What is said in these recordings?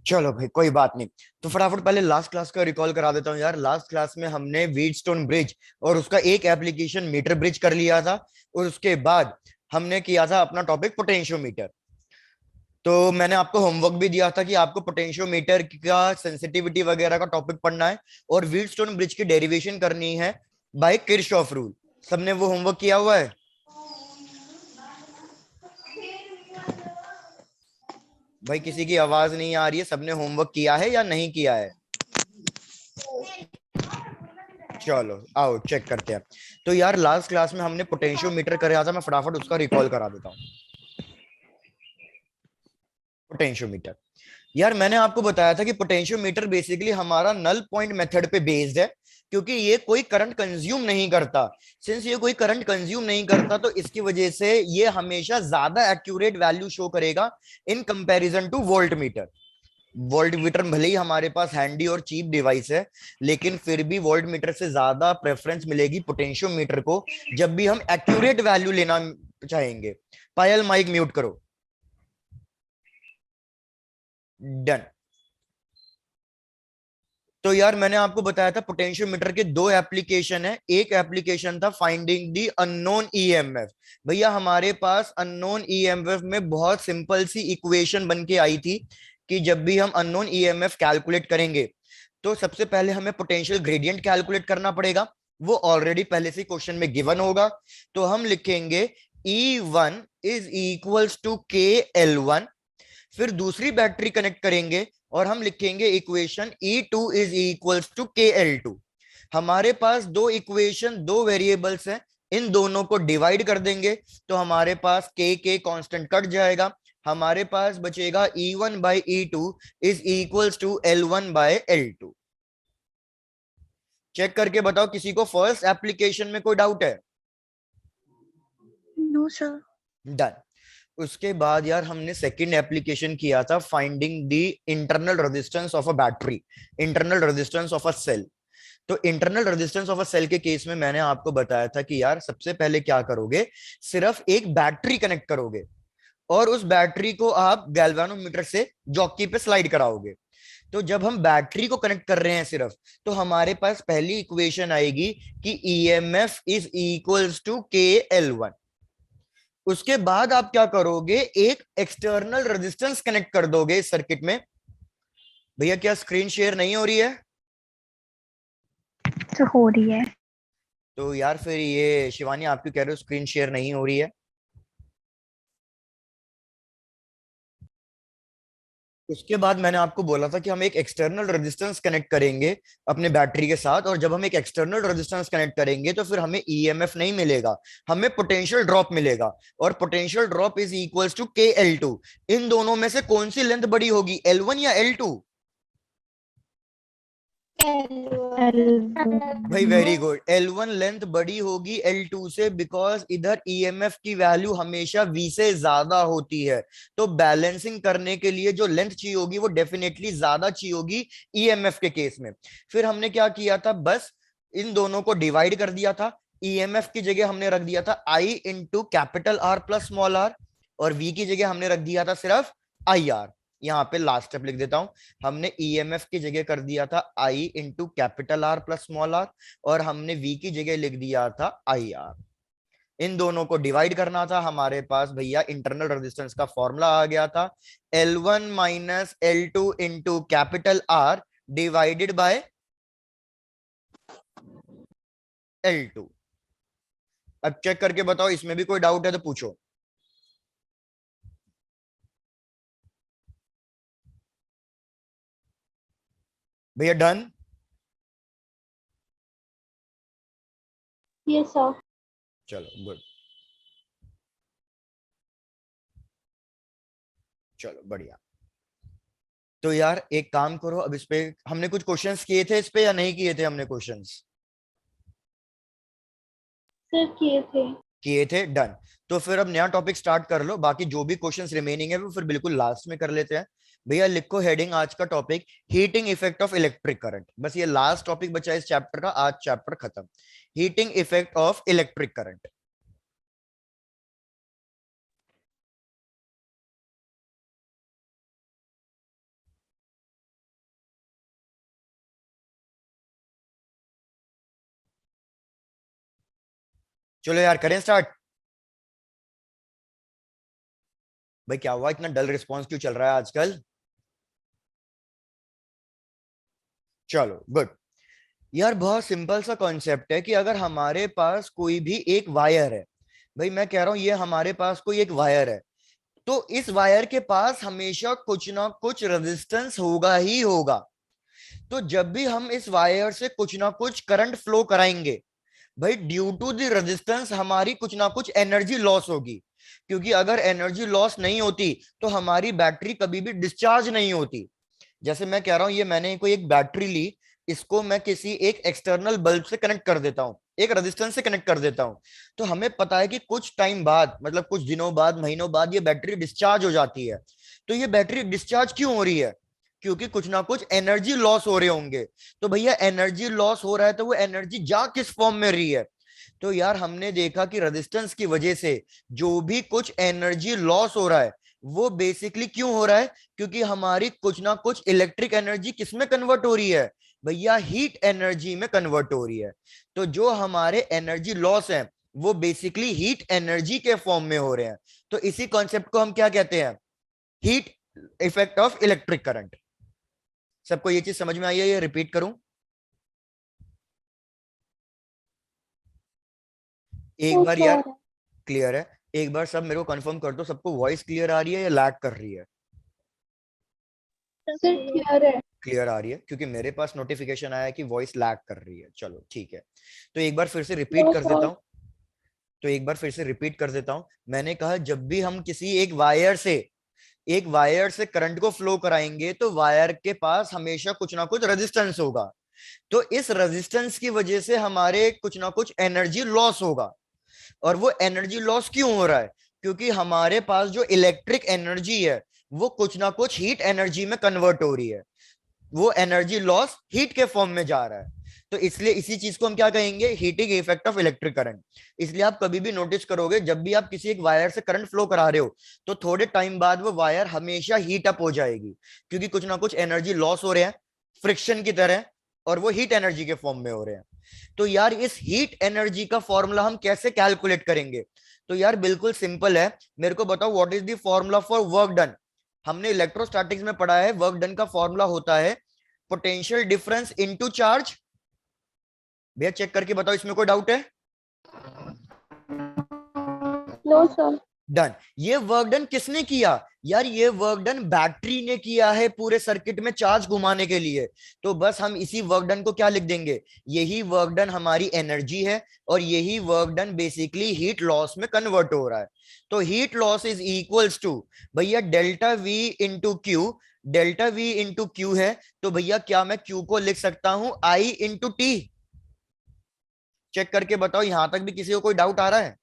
चलो भाई कोई बात नहीं। तो फटाफट पहले लास्ट क्लास का रिकॉल करा देता हूँ यार। लास्ट क्लास में हमने व्हीटस्टोन ब्रिज और उसका एक एप्लीकेशन मीटर ब्रिज कर लिया था, और उसके बाद हमने किया था अपना टॉपिक पोटेंशियोमीटर। तो मैंने आपको होमवर्क भी दिया था कि आपको पोटेंशियोमीटर का सेंसिटिविटी वगैरह का टॉपिक पढ़ना है और व्हीटस्टोन ब्रिज की डेरिवेशन करनी है बाय किरचॉफ रूल। सबने वो होमवर्क किया हुआ है? भाई किसी की आवाज नहीं आ रही है, सबने होमवर्क किया है या नहीं किया है? चलो आओ चेक करते हैं। तो यार लास्ट क्लास में हमने पोटेंशियोमीटर कराया था, मैं फटाफट उसका रिकॉल करा देता हूँ। पोटेंशियोमीटर, यार मैंने आपको बताया था कि पोटेंशियोमीटर बेसिकली हमारा नल पॉइंट मेथड पे बेस्ड है, क्योंकि ये कोई करंट कंज्यूम नहीं करता। सिंस ये कोई करंट कंज्यूम नहीं करता तो इसकी वजह से ये हमेशा ज्यादा एक्यूरेट वैल्यू शो करेगा in comparison two volt meter. Volt meter भले ही हमारे पास हैंडी और चीप डिवाइस है, लेकिन फिर भी वोल्ट मीटर से ज्यादा प्रेफरेंस मिलेगी पोटेंशियोमीटर को जब भी हम एक्यूरेट वैल्यू लेना चाहेंगे। पायल माइक म्यूट करो। डन। तो यार मैंने आपको बताया था पोटेंशियोमीटर के दो एप्लीकेशन है। एक एप्लीकेशन था फाइंडिंग दी अननोन ईएमएफ। भैया हमारे पास अननोन ईएमएफ में बहुत सिंपल सी इक्वेशन बन के आई थी कि जब भी हम अननोन ईएमएफ कैलकुलेट करेंगे तो सबसे पहले हमें पोटेंशियल ग्रेडियंट कैलकुलेट करना पड़ेगा। वो ऑलरेडी पहले से क्वेश्चन में गिवन होगा। तो हम लिखेंगे E1 is equals to KL1। फिर दूसरी बैटरी कनेक्ट करेंगे और हम लिखेंगे equation E2 is equals to KL2। हमारे पास दो इक्वेशन दो वेरिएबल्स हैं, इन दोनों को डिवाइड कर देंगे तो हमारे पास के कांस्टेंट कट जाएगा। हमारे पास बचेगा E1 by E2 is equals to L1 by L2। Check करके बताओ किसी को फर्स्ट एप्लीकेशन में कोई डाउट है? No sir. डन। उसके बाद यार हमने सेकंड एप्लीकेशन किया था finding the internal resistance of a battery, internal resistance of a cell. तो internal resistance of a cell के केस में मैंने आपको बताया था कि यार सबसे पहले क्या करोगे, सिर्फ एक बैटरी कनेक्ट करोगे और उस बैटरी को आप गैल्वेनोमीटर से जॉकी पे स्लाइड कराओगे। तो जब हम बैटरी को कनेक्ट कर रहे हैं सिर्फ, तो हमारे पास पहली इक्वेशन आएगी कि EMF is equals to KL1। उसके बाद आप क्या करोगे, एक एक्सटर्नल रेजिस्टेंस कनेक्ट कर दोगे इस सर्किट में। भैया क्या स्क्रीन शेयर नहीं हो रही है? तो हो रही है। तो यार फिर ये शिवानी आप क्यों कह रहे हो स्क्रीन शेयर नहीं हो रही है? उसके बाद मैंने आपको बोला था कि हम एक एक्सटर्नल रेजिस्टेंस कनेक्ट करेंगे अपने बैटरी के साथ, और जब हम एक एक्सटर्नल रेजिस्टेंस कनेक्ट करेंगे तो फिर हमें ईएमएफ नहीं मिलेगा, हमें पोटेंशियल ड्रॉप मिलेगा। और potential drop is equals to KL2। इन दोनों में से कौन सी लेंथ बड़ी होगी, L1 या L2? भाई वेरी गुड, L1 लेंथ बड़ी होगी L2 से, बिकॉज इधर ईएमएफ की वैल्यू हमेशा V से ज्यादा होती है। तो बैलेंसिंग करने के लिए जो लेंथ चाहिए होगी वो डेफिनेटली ज्यादा चाहिए होगी ईएमएफ के केस में। फिर हमने क्या किया था, बस इन दोनों को डिवाइड कर दिया था। ईएमएफ की जगह हमने रख दिया था I into capital R plus small r, और V की जगह हमने रख दिया था सिर्फ IR। यहाँ पे लास्ट स्टेप लिख देता हूं, हमने ईएमएफ की जगह कर दिया था I into capital R plus small r, और हमने वी की जगह लिख दिया था आई आर। इन दोनों को डिवाइड करना था, हमारे पास भैया इंटरनल रेजिस्टेंस का फॉर्मूला आ गया था L1 minus L2 into capital are divided by L2। अब चेक करके बताओ इसमें भी कोई डाउट है तो पूछो। भैया डन? Yes sir. चलो गुड, चलो बढ़िया। तो यार एक काम करो, अब इस पे हमने कुछ क्वेश्चंस किए थे इस पे या नहीं किए थे हमने क्वेश्चंस? सर किए थे। किए थे, डन। तो फिर अब नया टॉपिक स्टार्ट कर लो, बाकी जो भी क्वेश्चंस रिमेनिंग है वो फिर बिल्कुल लास्ट में कर लेते हैं। भैया लिखो हेडिंग आज का topic, heating effect of electric current. बस ये लास्ट टॉपिक बचा है इस चैप्टर का, आज चैप्टर खत्म। Heating effect of electric current. चलो यार करें स्टार्ट। भाई क्या हुआ, इतना डल रिस्पॉन्स क्यों चल रहा है आजकल? चलो गुड। यार बहुत सिंपल सा कॉन्सेप्ट है कि अगर हमारे पास कोई भी एक वायर है, भाई मैं कह रहा हूं ये हमारे पास कोई एक वायर है, तो इस वायर के पास हमेशा कुछ ना कुछ रेजिस्टेंस होगा ही होगा। तो जब भी हम इस वायर से कुछ ना कुछ करंट फ्लो कराएंगे, भाई ड्यू टू द रेजिस्टेंस हमारी कुछ ना कुछ एनर्जी लॉस होगी। क्योंकि अगर एनर्जी लॉस नहीं होती तो हमारी बैटरी कभी भी डिस्चार्ज नहीं होती। जैसे मैं कह रहा हूं, ये मैंने कोई एक बैटरी ली, इसको मैं किसी एक एक्सटर्नल बल्ब से कनेक्ट कर देता हूं, एक रेजिस्टेंस से कनेक्ट कर देता हूं, तो हमें पता है कि कुछ टाइम बाद, मतलब कुछ दिनों बाद, महीनों बाद ये बैटरी डिस्चार्ज हो जाती है। तो ये बैटरी डिस्चार्ज क्यों हो रही है? क्योंकि कुछ ना कुछ एनर्जी लॉस हो रहे होंगे। तो भैया एनर्जी लॉस हो रहा है तो वो एनर्जी जा किस फॉर्म में रही है? तो यार हमने देखा कि रेजिस्टेंस की वजह से जो भी कुछ एनर्जी लॉस हो रहा है वो बेसिकली क्यों हो रहा है? क्योंकि हमारी कुछ ना कुछ इलेक्ट्रिक एनर्जी किसमें कन्वर्ट हो रही है? भैया हीट एनर्जी में कन्वर्ट हो रही है। तो जो हमारे एनर्जी लॉस है वो बेसिकली हीट एनर्जी के फॉर्म में हो रहे हैं। तो इसी कॉन्सेप्ट को हम क्या कहते हैं? Heat effect of electric current. सबको ये चीज समझ में आई है? ये रिपीट करूं? एक वो बार यार सर। क्लियर है? एक बार सब मेरे को कंफर्म कर दो, सबको वॉइस क्लियर आ रही है या लैग कर रही है? सर क्लियर है। क्लियर आ रही है, क्योंकि मेरे पास नोटिफिकेशन आया है कि वॉइस लैग कर रही है। चलो ठीक है। तो एक बार फिर से रिपीट नो कर देता सर। हूं। तो एक बार फिर से रिपीट कर देता हूं। मैंने कहा जब भी हम किसी एक वायर से करंट को फ्लो कराएंगे तो वायर के पास हमेशा कुछ ना कुछ रेजिस्टेंस होगा। तो इस रेजिस्टेंस की वजह से हमारे कुछ ना कुछ एनर्जी लॉस होगा। और वो एनर्जी लॉस क्यों हो रहा है? क्योंकि हमारे पास जो इलेक्ट्रिक एनर्जी है वो कुछ ना कुछ हीट एनर्जी में कन्वर्ट हो रही है। वो एनर्जी लॉस हीट के फॉर्म में जा रहा है। तो इसलिए इसी चीज को हम क्या कहेंगे? Heating effect of electric current. इसलिए आप कभी भी नोटिस करोगे जब भी आप किसी एक वायर से करंट फ्लो करा रहे हो तो थोड़े टाइम बाद वो वायर हमेशा हीट अप हो जाएगी, क्योंकि कुछ ना कुछ एनर्जी लॉस हो रहे हैं फ्रिक्शन की तरह, और वो हीट एनर्जी के फॉर्म में हो रहे हैं। तो यार इस हीट एनर्जी का फॉर्मूला हम कैसे कैलकुलेट करेंगे? तो यार बिल्कुल सिंपल है। मेरे को बताओ what is the formula for work done. हमने इलेक्ट्रोस्टैटिक्स में पढ़ा है वर्क डन का फॉर्मूला होता है पोटेंशियल डिफरेंस इनटू चार्ज। भैया चेक करके बताओ, इसमें कोई डाउट है? No sir. डन। ये वर्क डन किसने किया? यार ये वर्क डन बैटरी ने किया है पूरे सर्किट में चार्ज घुमाने के लिए। तो बस हम इसी वर्क डन को क्या लिख देंगे? यही वर्क डन हमारी एनर्जी है और यही work done basically heat loss में कन्वर्ट हो रहा है। तो heat loss is equals to भैया delta V into Q. Delta V into Q है, तो भैया क्या मैं क्यू को लिख सकता हूं आई इंटू टी? चेक करके बताओ, यहां तक भी किसी को कोई डाउट आ रहा है?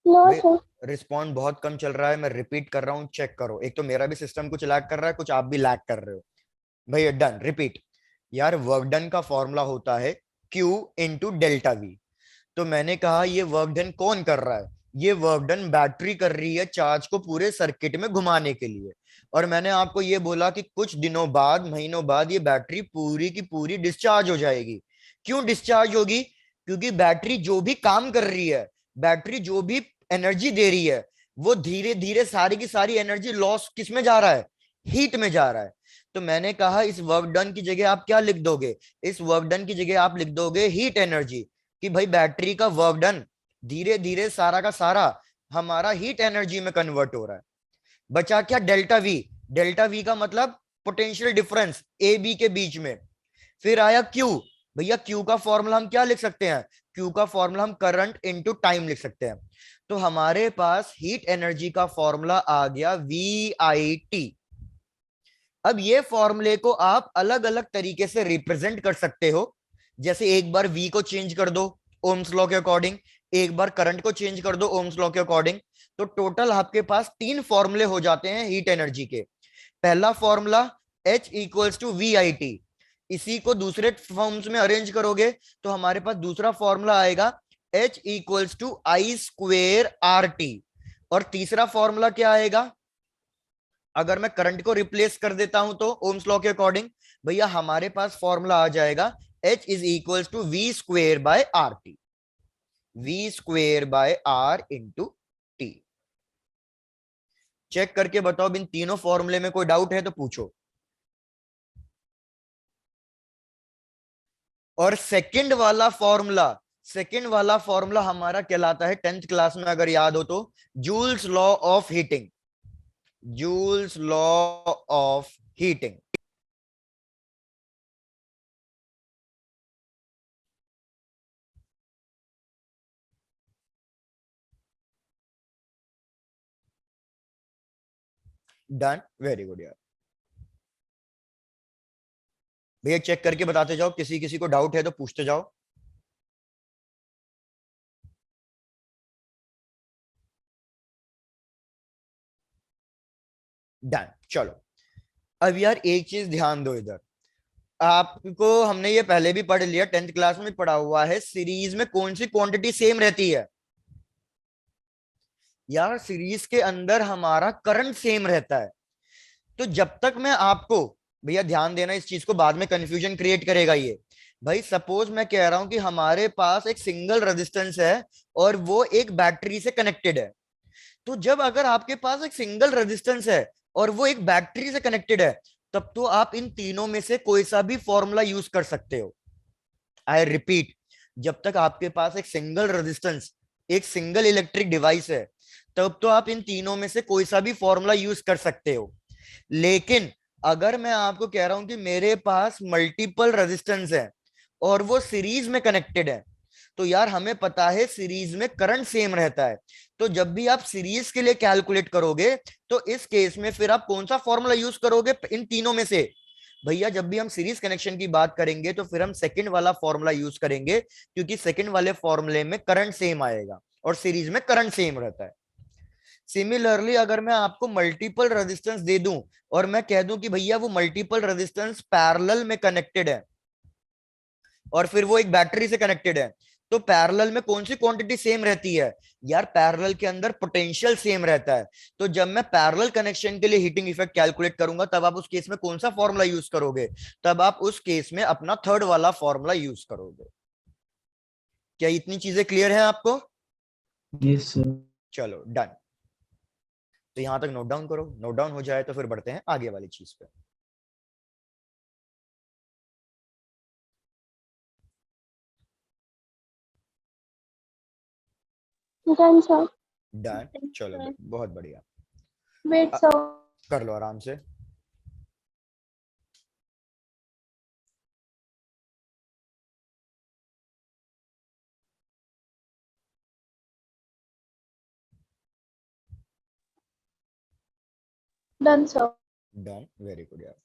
नो भाई सर। रिस्पॉन्ड बहुत कम चल रहा है, मैं रिपीट कर रहा हूँ, चेक करो। एक तो मेरा भी सिस्टम कुछ लैग कर रहा है, कुछ आप भी लैग कर रहे हो। भैया डन, रिपीट। यार वर्क डन का फॉर्मूला होता है Q इंटू डेल्टा वी। तो मैंने कहा ये वर्क डन कौन कर रहा है? ये वर्क डन बैटरी कर रही है चार्ज को पूरे सर्किट में घुमाने के लिए। और मैंने आपको ये बोला कि कुछ दिनों बाद, महीनों बाद ये बैटरी पूरी की पूरी डिस्चार्ज हो जाएगी। क्यों डिस्चार्ज होगी? क्योंकि बैटरी जो भी काम कर रही है, बैटरी जो भी एनर्जी दे रही है, वो धीरे धीरे सारी की सारी एनर्जी लॉस किस में जा रहा है? हीट में जा रहा है। तो मैंने कहा इस वर्क डन की जगह आप क्या लिख दोगे? इस वर्क डन की जगह आप लिख दोगे हीट एनर्जी। कि भाई बैटरी का वर्क डन धीरे धीरे सारा का सारा हमारा हीट एनर्जी में कन्वर्ट हो रहा है। बचा क्या? Delta we. डेल्टा वी का मतलब पोटेंशियल डिफरेंस ए बी के बीच में। फिर आया क्यू। भैया क्यू का फॉर्मूला हम क्या लिख सकते हैं? क्यू का फॉर्मूला हम करंट इनटू टाइम लिख सकते हैं। तो हमारे पास हीट एनर्जी का फॉर्मूला आ गया वी आई टी। अब ये फॉर्मूले को आप अलग अलग तरीके से रिप्रेजेंट कर सकते हो। जैसे एक बार v को चेंज कर दो ओम्स लॉ के अकॉर्डिंग, एक बार करंट को चेंज कर दो ओम्स लॉ के अकॉर्डिंग। तो टोटल आपके पास तीन फॉर्मूले हो जाते हैं हीट एनर्जी के। पहला formula H equals to V I T. इसी को दूसरे फॉर्म्स में अरेंज करोगे तो हमारे पास दूसरा फॉर्मूला आएगा H equals to I square R T. और तीसरा फॉर्मूला क्या आएगा? अगर मैं करंट को रिप्लेस कर देता हूं तो ओम्स लॉ के अकॉर्डिंग भैया हमारे पास फॉर्मूला आ जाएगा H is equal to V square by R T, V square by R into T. Check करके बताओ, इन तीनों फॉर्मूले में कोई डाउट है तो पूछो। और सेकंड वाला फॉर्मूला हमारा कहलाता है, 10th क्लास में अगर याद हो तो, joules law of heating, joules law of heating. Done, very good यार। भैया चेक करके बताते जाओ, किसी किसी को डाउट है तो पूछते जाओ। डन, चलो। अब यार एक चीज ध्यान दो इधर, आपको हमने ये पहले भी पढ़ लिया, 10th क्लास में पढ़ा हुआ है, सीरीज में कौन सी क्वांटिटी सेम रहती है? यार सीरीज के अंदर हमारा करंट सेम रहता है। तो जब तक मैं आपको, भैया ध्यान देना इस चीज को, बाद में कंफ्यूजन क्रिएट करेगा ये। भाई सपोज मैं कह रहा हूं कि हमारे पास एक सिंगल रेजिस्टेंस है और वो एक बैटरी से कनेक्टेड है। तो जब अगर आपके पास एक सिंगल रेजिस्टेंस है और वो एक बैटरी से कनेक्टेड है, तब तो आप इन तीनों में से कोई सा भी फॉर्मूला यूज कर सकते हो। आई रिपीट, जब तक आपके पास एक सिंगल रेजिस्टेंस, एक सिंगल इलेक्ट्रिक डिवाइस है, तब तो आप इन तीनों में से कोई सा भी फॉर्मूला यूज कर सकते हो। लेकिन अगर मैं आपको कह रहा हूं कि मेरे पास मल्टीपल रेजिस्टेंस है और वो सीरीज में कनेक्टेड है, तो यार हमें पता है सीरीज में करंट सेम रहता है। तो जब भी आप सीरीज के लिए कैलकुलेट करोगे, तो इस केस में फिर आप कौन सा फॉर्मूला यूज करोगे इन तीनों में से? भैया जब भी हम सीरीज कनेक्शन की बात करेंगे तो फिर हम सेकंड वाला फॉर्मूला यूज करेंगे, क्योंकि सेकंड वाले फॉर्मूले में करंट सेम आएगा और सीरीज में करंट सेम रहता है। सिमिलरली अगर मैं आपको मल्टीपल रेजिस्टेंस दे दूं और मैं कह दूं कि भैया वो मल्टीपल रेजिस्टेंस पैरेलल में कनेक्टेड है और फिर वो एक बैटरी से कनेक्टेड है, तो पैरेलल में कौन सी क्वांटिटी सेम रहती है? यार पैरेलल के अंदर पोटेंशियल सेम रहता है। तो जब मैं पैरेलल कनेक्शन के लिए हीटिंग इफेक्ट कैलकुलेट करूंगा, तब आप उस केस में कौन सा फॉर्मूला यूज करोगे? तब आप उस केस में अपना थर्ड वाला फॉर्मूला यूज करोगे। क्या इतनी चीजें क्लियर हैं आपको? Yes sir. चलो डन। तो यहां तक नोट डाउन करो, नोट डाउन हो जाए तो फिर बढ़ते हैं आगे वाली चीज पे। Done sir. डन, चलो भाई बहुत बढ़िया। Wait sir. कर लो आराम से। Done sir. Done, very good यार।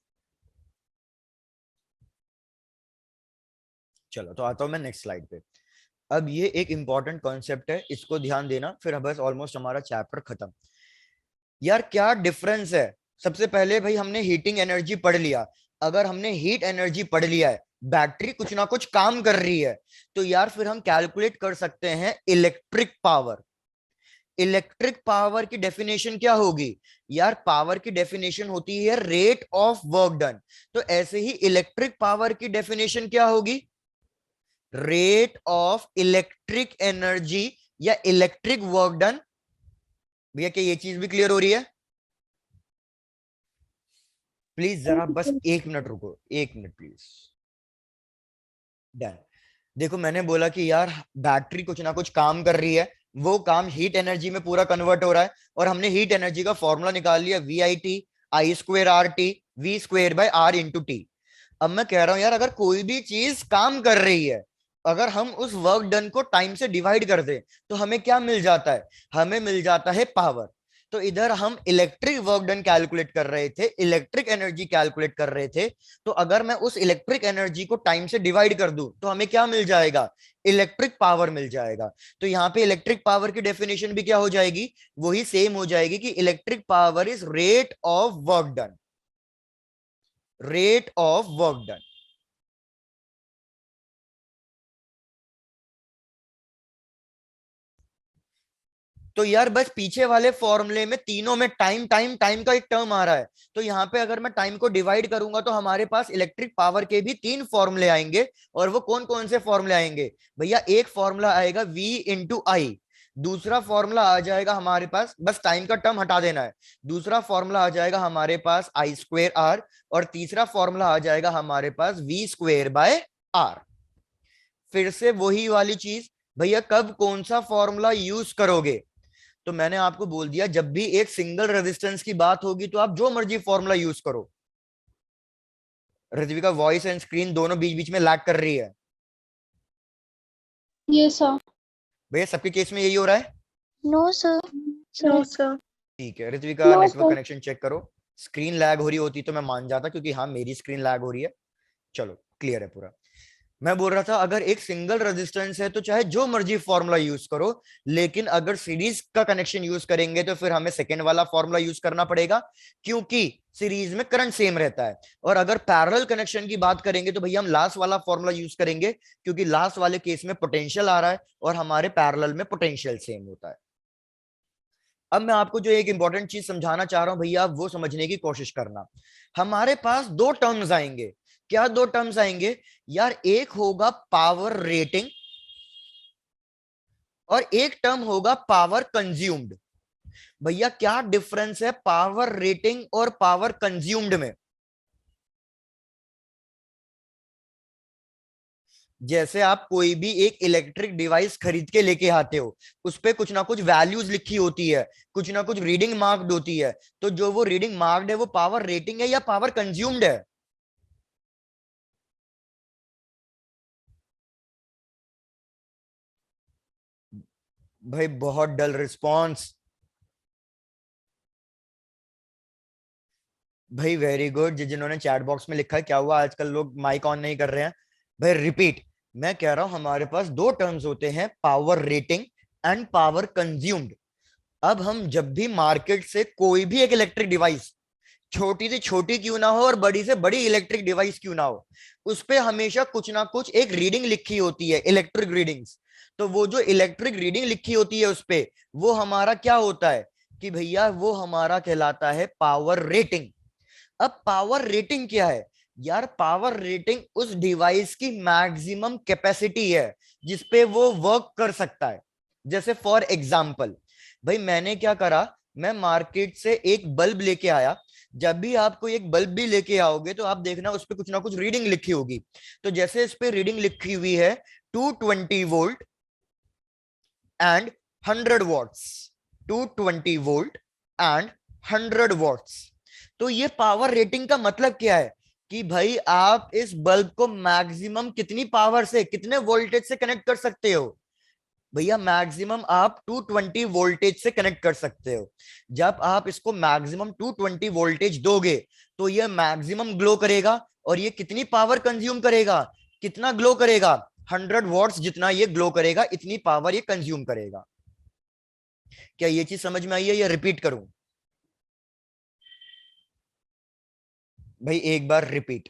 चलो तो आता हूं मैं नेक्स्ट स्लाइड पे। अब ये एक इंपॉर्टेंट कॉन्सेप्ट है, इसको ध्यान देना, फिर बस ऑलमोस्ट हमारा चैप्टर खत्म। यार क्या डिफरेंस है? सबसे पहले भाई हमने हीटिंग एनर्जी पढ़ लिया। अगर हमने हीट एनर्जी पढ़ लिया है, बैटरी कुछ ना कुछ काम कर रही है, तो यार फिर हम कैलकुलेट कर सकते हैं इलेक्ट्रिक पावर। इलेक्ट्रिक पावर की डेफिनेशन क्या होगी? यार पावर की डेफिनेशन होती है रेट ऑफ वर्क डन। तो ऐसे ही इलेक्ट्रिक पावर की डेफिनेशन क्या होगी? रेट ऑफ इलेक्ट्रिक एनर्जी या इलेक्ट्रिक वर्क डन। भैया क्या ये चीज भी क्लियर हो रही है? प्लीज जरा बस 1 मिनट रुको, 1 मिनट प्लीज। डन। देखो मैंने बोला कि यार बैटरी कुछ ना कुछ काम कर रही है, वो काम हीट एनर्जी में पूरा कन्वर्ट हो रहा है, और हमने हीट एनर्जी का फॉर्मूला निकाल लिया, V I T I square R T, V square by R into T. अब मैं कह रहा हूं यार, अगर कोई भी चीज काम कर रही है, अगर हम उस वर्क डन को टाइम से डिवाइड कर दें, तो हमें क्या मिल जाता है? हमें मिल जाता है पावर। तो इधर हम इलेक्ट्रिक वर्क डन कैलकुलेट कर रहे थे, इलेक्ट्रिक एनर्जी कैलकुलेट कर रहे थे। तो अगर मैं उस इलेक्ट्रिक एनर्जी को टाइम से डिवाइड कर दूं, तो हमें क्या मिल जाएगा? इलेक्ट्रिक पावर मिल जाएगा। तो यहाँ पे इलेक्ट्रिक पावर की डेफिनेशन भी क्या हो जाएगी? वही सेम हो जाएगी कि electric power is rate of work done, rate of work done. तो यार बस पीछे वाले फॉर्मूले में तीनों में टाइम टाइम टाइम का एक टर्म आ रहा है, तो यहाँ पे अगर मैं टाइम को डिवाइड करूंगा तो हमारे पास इलेक्ट्रिक पावर के भी तीन फॉर्मूले आएंगे। और वो कौन कौन से फॉर्मूले आएंगे भैया? एक फॉर्मूला आएगा V इंटू आई, दूसरा फॉर्मूला आ जाएगा हमारे पास, बस टाइम का टर्म हटा देना है, दूसरा फॉर्मूला आ जाएगा हमारे पास आई स्क्वेयर आर, और तीसरा फॉर्मूला आ जाएगा हमारे पास वी स्क्वेयर बाय आर। फिर से वही वाली चीज, भैया कब कौन सा फॉर्मूला यूज करोगे? तो मैंने आपको बोल दिया जब भी एक सिंगल रेजिस्टेंस की बात होगी तो आप जो मर्जी फॉर्मूला यूज करो। ऋत्विका वॉइस एंड स्क्रीन दोनों बीच बीच में लैग कर रही है। Yes, sir. भैया सबके केस में यही हो रहा है? No, sir. No, sir. ठीक है Ritvika, No, network sir. Connection check करो। स्क्रीन लैग हो रही होती तो मैं मान जाता, क्योंकि हाँ मेरी स्क्रीन लैग हो रही है। चलो क्लियर है पूरा। मैं बोल रहा था अगर एक सिंगल रेजिस्टेंस है तो चाहे जो मर्जी फॉर्मूला यूज करो, लेकिन अगर सीरीज का कनेक्शन यूज करेंगे तो फिर हमें सेकेंड वाला फॉर्मूला यूज करना पड़ेगा, क्योंकि सीरीज में करंट सेम रहता है। और अगर पैरेलल कनेक्शन की बात करेंगे तो भैया हम लास्ट वाला फॉर्मूला यूज करेंगे, क्योंकि लास्ट वाले केस में पोटेंशियल आ रहा है और हमारे पैरेलल में पोटेंशियल सेम होता है। अब मैं आपको जो एक इंपॉर्टेंट चीज समझाना चाह रहा हूं भैया, आप वो समझने की कोशिश करना। हमारे पास दो टर्म्स आएंगे। क्या दो टर्म्स आएंगे यार? एक होगा पावर रेटिंग और एक टर्म होगा पावर कंज्यूम्ड। भैया क्या डिफरेंस है पावर रेटिंग और पावर कंज्यूम्ड में? जैसे आप कोई भी एक इलेक्ट्रिक डिवाइस खरीद के लेके आते हो, उस पे कुछ ना कुछ वैल्यूज लिखी होती है, कुछ ना कुछ रीडिंग मार्क्ड होती है, तो जो वो रीडिंग मार्क्ड है वो पावर रेटिंग है या पावर कंज्यूम्ड है? भाई बहुत डल रिस्पॉन्स। भाई वेरी गुड, जिन्होंने चैट बॉक्स में लिखा है। क्या हुआ आजकल लोग माइक ऑन नहीं कर रहे हैं? भाई रिपीट, मैं कह रहा हूं हमारे पास दो टर्म्स होते हैं, power rating and power consumed. अब हम जब भी मार्केट से कोई भी एक इलेक्ट्रिक डिवाइस, छोटी से छोटी क्यों ना हो और बड़ी से बड़ी इलेक्ट्रिक डिवाइस क्यों ना हो, उस पे हमेशा कुछ ना कुछ एक रीडिंग लिखी होती है, इलेक्ट्रिक रीडिंग्स। तो वो जो इलेक्ट्रिक रीडिंग लिखी होती है उस पे, वो हमारा क्या होता है कि भैया वो हमारा कहलाता है पावर रेटिंग। अब पावर रेटिंग क्या है यार? पावर रेटिंग उस डिवाइस की मैक्सिमम कैपेसिटी है जिसपे वो वर्क कर सकता है। जैसे फॉर एग्जांपल, भाई मैंने क्या करा, मैं मार्केट से एक बल्ब लेके आया। जब भी आपको एक बल्ब भी लेके आओगे तो आप देखना उस पे कुछ ना कुछ रीडिंग लिखी होगी। तो जैसे इस पे रीडिंग लिखी हुई है 220 volt and 100 watts, 220 volt and 100 watts. तो ये पावर रेटिंग का मतलब क्या है कि भाई आप इस बल्ब को मैक्सिमम कितनी पावर से, कितने वोल्टेज से कनेक्ट कर सकते हो? भैया मैक्सिमम आप 220 वोल्टेज से कनेक्ट कर सकते हो। जब आप इसको मैक्सिमम 220 वोल्टेज दोगे तो ये मैक्सिमम ग्लो करेगा, और ये कितनी पावर कंज्यूम करेगा? कितना ग्लो करेगा? 100 वॉट्स जितना ये ग्लो करेगा इतनी पावर ये कंज्यूम करेगा। क्या ये चीज समझ में आई है या रिपीट करूं? भाई एक बार रिपीट।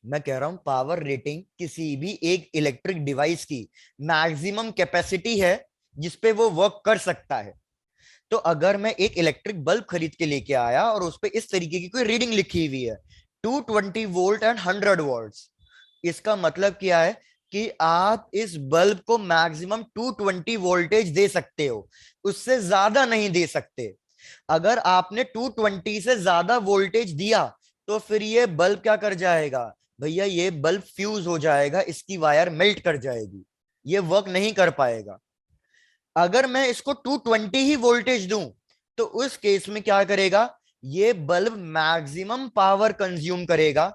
मैं कह रहा हूं पावर रेटिंग किसी भी एक इलेक्ट्रिक डिवाइस की मैक्सिमम कैपेसिटी है जिसपे वो वर्क कर सकता है। तो अगर मैं एक इलेक्ट्रिक बल्ब खरीद के लेके आया और उस पे इस तरीके की कोई रीडिंग लिखी हुई है 220 वोल्ट एंड 100 वोल्ट्स, इसका मतलब क्या है कि आप इस बल्ब को मैक्सिमम 220 वोल्टेज दे सकते हो, उससे ज्यादा नहीं दे सकते। अगर आपने 220 से ज्यादा वोल्टेज दिया तो फिर ये बल्ब क्या कर जाएगा भैया? ये बल्ब फ्यूज हो जाएगा, इसकी वायर मेल्ट कर जाएगी, ये वर्क नहीं कर पाएगा। अगर मैं इसको 220 ही वोल्टेज दूं तो उस केस में क्या करेगा? ये बल्ब मैक्सिमम पावर कंज्यूम करेगा,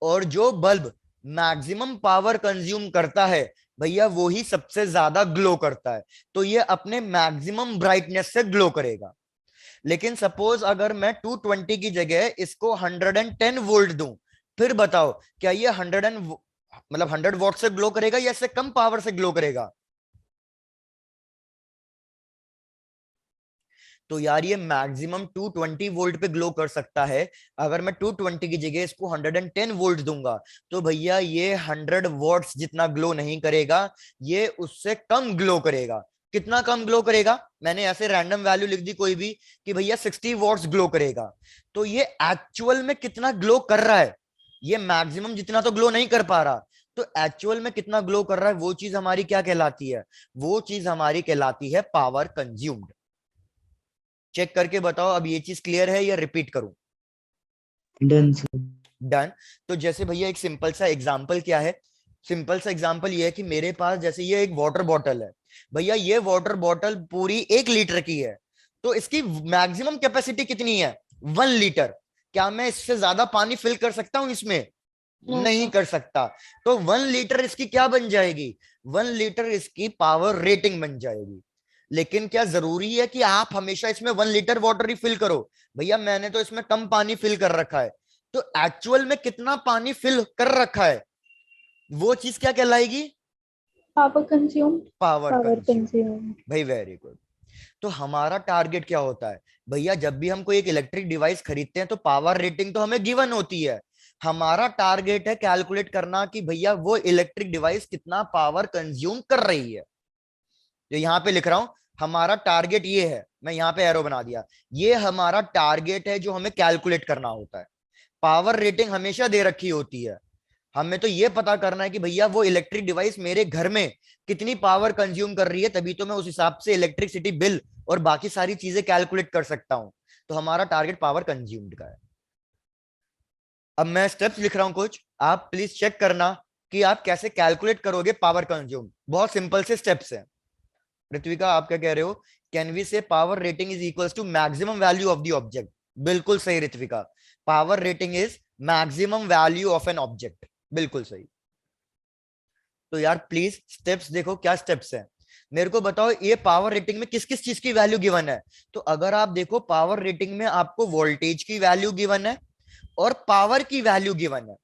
और जो बल्ब मैक्सिमम पावर कंज्यूम करता है भैया वो ही सबसे ज्यादा ग्लो करता है, तो ये अपने मैक्सिमम ब्राइटनेस से ग्लो करेगा। लेकिन सपोज अगर मैं 220 की जगह इसको 110 वोल्ट दूं, फिर बताओ क्या ये 100 वॉट से ग्लो करेगा या इससे कम पावर से ग्लो करेगा? तो यार ये मैक्सिमम 220 वोल्ट पे ग्लो कर सकता है। अगर मैं 220 की जगह इसको 110 वोल्ट दूंगा तो भैया ये 100 वॉट्स जितना ग्लो नहीं करेगा, ये उससे कम ग्लो करेगा, कितना कम ग्लो करेगा? मैंने ऐसे रैंडम वैल्यू लिख दी कोई भी कि भैया 60 वॉट्स ग्लो करेगा। तो ये एक्चुअल में कितना ग्लो कर रहा है? ये मैक्सिमम जितना तो ग्लो नहीं कर पा रहा, तो एक्चुअल में कितना ग्लो कर रहा है वो चीज हमारी क्या कहलाती है? वो चीज हमारी कहलाती है पावर कंज्यूम्ड। चेक करके बताओ अब ये चीज क्लियर है या रिपीट करूं? Done sir. डन। तो जैसे भैया एक सिंपल सा एग्जांपल क्या है? सिंपल सा एग्जांपल ये है कि मेरे पास जैसे ये एक वाटर बॉटल है। भैया ये वाटर बॉटल पूरी 1 लीटर की है, तो इसकी मैक्सिमम कैपेसिटी कितनी है? 1 लीटर। क्या मैं इससे ज्यादा पानी फिल कर सकता हूं इसमें? नहीं कर सकता। तो 1 लीटर इसकी क्या बन जाएगी? 1 लीटर इसकी पावर रेटिंग बन जाएगी। लेकिन क्या जरूरी है कि आप हमेशा इसमें 1 लीटर वाटर ही फिल करो? भैया मैंने तो इसमें कम पानी फिल कर रखा है, तो एक्चुअल में कितना पानी फिल कर रखा है वो चीज क्या कहलाएगी? Power consume. Power power consume. Consume. भाई वेरी गुड। तो हमारा टारगेट क्या होता है? भैया जब भी हम कोई एक इलेक्ट्रिक डिवाइस खरीदते हैं तो पावर रेटिंग तो हमें गिवन होती है। हमारा टारगेट है कैलकुलेट करना कि भैया वो इलेक्ट्रिक डिवाइस कितना पावर कंज्यूम कर रही है। जो यहाँ पे लिख रहा हूं, हमारा टारगेट ये है, मैं यहाँ पे एरो बना दिया, ये हमारा टारगेट है जो हमें कैलकुलेट करना होता है। पावर रेटिंग हमेशा दे रखी होती है, हमें तो ये पता करना है कि भैया वो इलेक्ट्रिक डिवाइस मेरे घर में कितनी पावर कंज्यूम कर रही है, तभी तो मैं उस हिसाब से इलेक्ट्रिसिटी बिल और बाकी सारी चीजें कैलकुलेट कर सकता हूं। तो हमारा टारगेट पावर कंज्यूम्ड का है। अब मैं स्टेप्स लिख रहा हूं कुछ, आप प्लीज चेक करना कि आप कैसे कैलकुलेट करोगे पावर कंज्यूम। बहुत सिंपल से स्टेप्स हैं। ऋत्विका आप क्या कह रहे हो? Can we say power rating is equals to maximum value of the object? बिल्कुल सही Ritvika, power rating is maximum value of an object. बिल्कुल सही। तो यार प्लीज स्टेप्स देखो, क्या स्टेप्स हैं मेरे को बताओ। ये पावर रेटिंग में किस किस चीज की वैल्यू गिवन है? तो अगर आप देखो पावर रेटिंग में आपको वोल्टेज की वैल्यू गिवन है और पावर की वैल्यू गिवन है।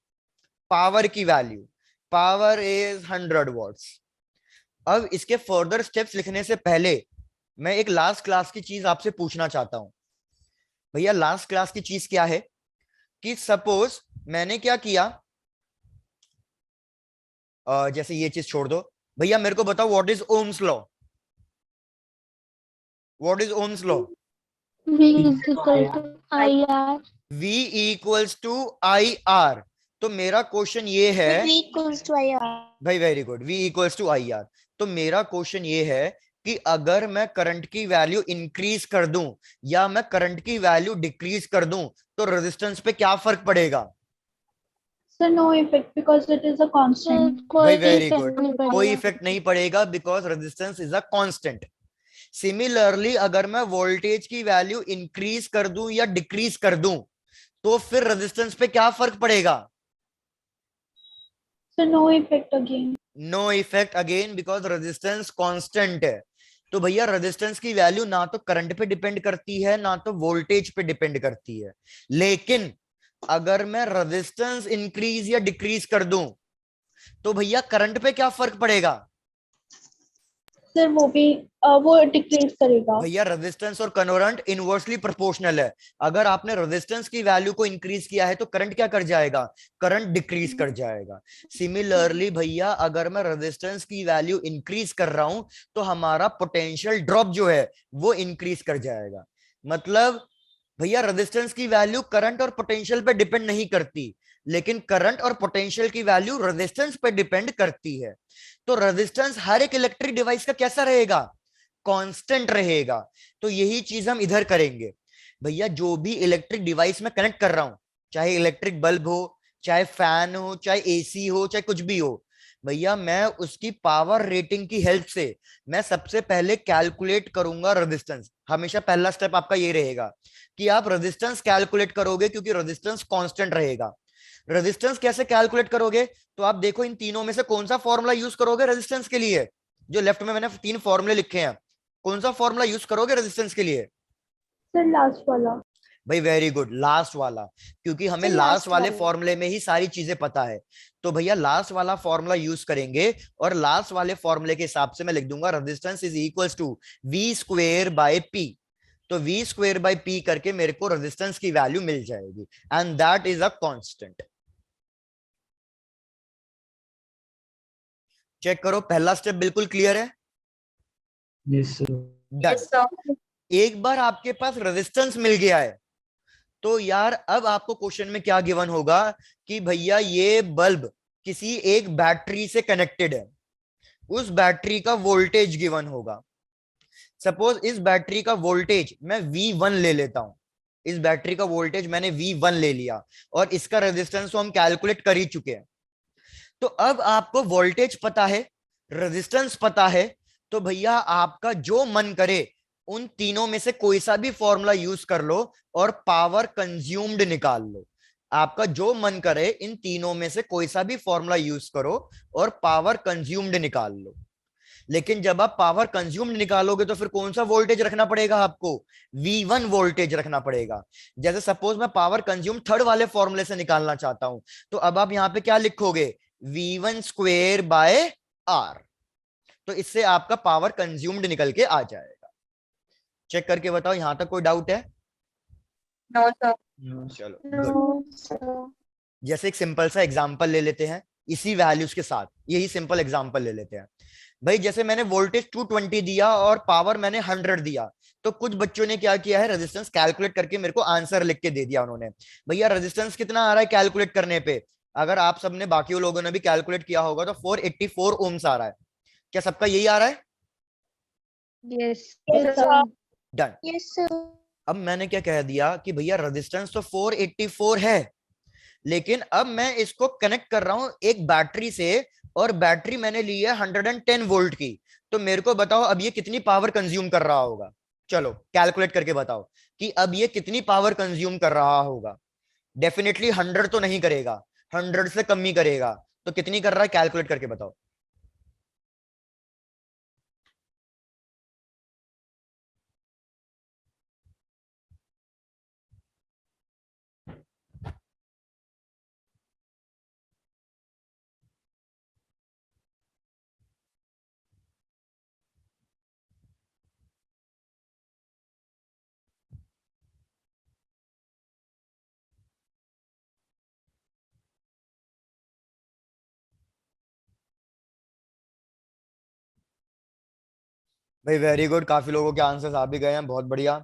पावर की वैल्यू, पावर इज 100 वॉट्स। अब इसके फर्दर स्टेप्स लिखने से पहले मैं एक लास्ट क्लास की चीज आपसे पूछना चाहता हूं। भैया लास्ट क्लास की चीज क्या है कि सपोज मैंने क्या किया, जैसे ये चीज छोड़ दो, भैया मेरे को बताओ what is Ohm's law? What is Ohm's law? V is equal to IR. V equals to I R. तो मेरा क्वेश्चन ये है, V equals to IR. भाई very good, V equals to I R. तो मेरा क्वेश्चन ये है कि अगर मैं करंट की वैल्यू इंक्रीज कर दूं या मैं करंट की वैल्यू डिक्रीज कर दूं तो रेजिस्टेंस पे क्या फर्क पड़ेगा? So no effect because it is a constant. भाई कोई वेरी effect गुड, नहीं कोई पड़ेगा। इफेक्ट नहीं पड़ेगा because resistance is a constant. Similarly अगर मैं वोल्टेज की वैल्यू इंक्रीज कर दूं या डिक्रीज कर दूं तो फिर रेजिस्टेंस पे क्या फर्क पड़ेगा? So no effect again. No effect again because resistance constant है। तो भैया रेजिस्टेंस की वैल्यू ना तो करंट पे डिपेंड करती है ना तो वोल्टेज पे डिपेंड करती है। लेकिन अगर मैं रेजिस्टेंस इंक्रीज या डिक्रीज कर दूं तो भैया करंट पे क्या फर्क पड़ेगा? सर वो डिक्रीज करेगा। भैया रेजिस्टेंस और करंट इनवर्सली प्रोपोर्शनल है। अगर आपने रेजिस्टेंस की वैल्यू को इंक्रीज किया है तो करंट क्या कर जाएगा? करंट डिक्रीज कर जाएगा। सिमिलरली भैया अगर मैं रेजिस्टेंस की वैल्यू इंक्रीज कर रहा हूं तो हमारा पोटेंशियल ड्रॉप जो है वो इंक्रीज कर जाएगा। मतलब भैया रेजिस्टेंस की वैल्यू करंट और पोटेंशियल पे डिपेंड नहीं करती, लेकिन करंट और पोटेंशियल की वैल्यू रेजिस्टेंस पे डिपेंड करती है। तो रेजिस्टेंस हर एक इलेक्ट्रिक डिवाइस का कैसा रहेगा? कांस्टेंट रहेगा। तो यही चीज हम इधर करेंगे। भैया जो भी इलेक्ट्रिक डिवाइस में कनेक्ट कर रहा हूं, चाहे इलेक्ट्रिक बल्ब हो, चाहे फैन हो, चाहे एसी हो, चाहे कुछ भी हो, भैया मैं उसकी पावर रेटिंग की हेल्प से मैं सबसे पहले कैलकुलेट करूंगा रेजिस्टेंस। हमेशा पहला स्टेप आपका ये रहेगा कि आप रेजिस्टेंस कैलकुलेट करोगे क्योंकि रेजिस्टेंस कांस्टेंट रहेगा। रेजिस्टेंस कैसे कैलकुलेट करोगे? तो आप देखो इन तीनों में से कौन सा फॉर्मूला यूज करोगे रेजिस्टेंस के लिए? जो लेफ्ट में मैंने 3 फॉर्मूले लिखे हैं, कौन सा फॉर्मूला यूज करोगे रेजिस्टेंस के लिए? सर लास्ट वाला। भाई वेरी गुड, लास्ट वाला। क्योंकि हमें सर लास्ट लास्ट वाले वाला। फॉर्मूले में ही सारी चीजें पता है। तो भैया लास्ट वाला फॉर्मूला यूज करेंगे और लास्ट वाले फॉर्मूले के हिसाब से मैं लिख दूंगा resistance is equals to V square by P. तो वी स्क्वेयर बाय पी करके मेरे को रेजिस्टेंस की वैल्यू मिल जाएगी and that is a constant. Check करो पहला स्टेप बिल्कुल क्लियर है। Yes, sir. डन। एक बार आपके पास रेजिस्टेंस मिल गया है तो यार अब आपको क्वेश्चन में क्या गिवन होगा कि भैया ये बल्ब किसी एक बैटरी से कनेक्टेड है, उस बैटरी का वोल्टेज गिवन होगा। सपोज इस बैटरी का वोल्टेज मैं V1 ले लेता हूं, इस बैटरी का वोल्टेज मैंने V1 ले लिया और इसका रेजिस्टेंस तो हम कैलकुलेट कर ही चुके हैं। तो अब आपको वोल्टेज पता है, रेजिस्टेंस पता है, तो भैया आपका जो मन करे उन तीनों में से कोई सा भी फॉर्मूला यूज कर लो और पावर कंज्यूम्ड निकाल लो। आपका जो मन करे इन तीनों में से कोई सा भी फॉर्मूला यूज करो और पावर कंज्यूम्ड निकाल लो। लेकिन जब आप पावर कंज्यूम्ड निकालोगे तो फिर कौन सा वोल्टेज रखना पड़ेगा आपको? V1 वोल्टेज रखना पड़ेगा। जैसे सपोज मैं पावर कंज्यूम थर्ड वाले फॉर्मूले से निकालना चाहता हूं, तो अब आप यहां पे क्या लिखोगे? V1 square by R। तो इससे आपका पावर कंज्यूम्ड निकल के आ जाएगा। चेक करके बताओ, यहां तक कोई डाउट है? No sir. No. चलो गुड। जैसे एक सिंपल सा एग्जांपल ले लेते हैं इसी वैल्यूज के साथ, यही सिंपल एग्जांपल ले लेते हैं। भाई जैसे मैंने वोल्टेज 220 दिया और पावर मैंने 100 दिया, तो कुछ बच्चों ने क्या किया है, रेजिस्टेंस कैलकुलेट करके मेरे को आंसर लिख के दे दिया उन्होंने। भैया रेजिस्टेंस कितना आ रहा है कैलकुलेट करने पे? अगर आप सबने बाकी लोगों ने भी कैलकुलेट किया होगा तो 484 ओम्स आ रहा है। क्या सबका यही आ रहा है? Yes Yes, sir. Done. Yes sir. अब मैंने क्या कह दिया कि भैया रेजिस्टेंस तो 484 है, लेकिन अब मैं इसको कनेक्ट कर रहा हूं एक बैटरी से और बैटरी मैंने ली है 110 वोल्ट की। तो मेरे को बताओ अब ये कितनी पावर कंज्यूम कर रहा होगा? चलो कैलकुलेट करके बताओ कि अब ये कितनी पावर कंज्यूम कर रहा होगा। डेफिनेटली 100 तो नहीं करेगा, 100 से कम ही करेगा। तो कितनी कर रहा है कैलकुलेट करके बताओ। भाई वेरी गुड, काफी लोगों के आंसर्स आ भी गए हैं, बहुत बढ़िया।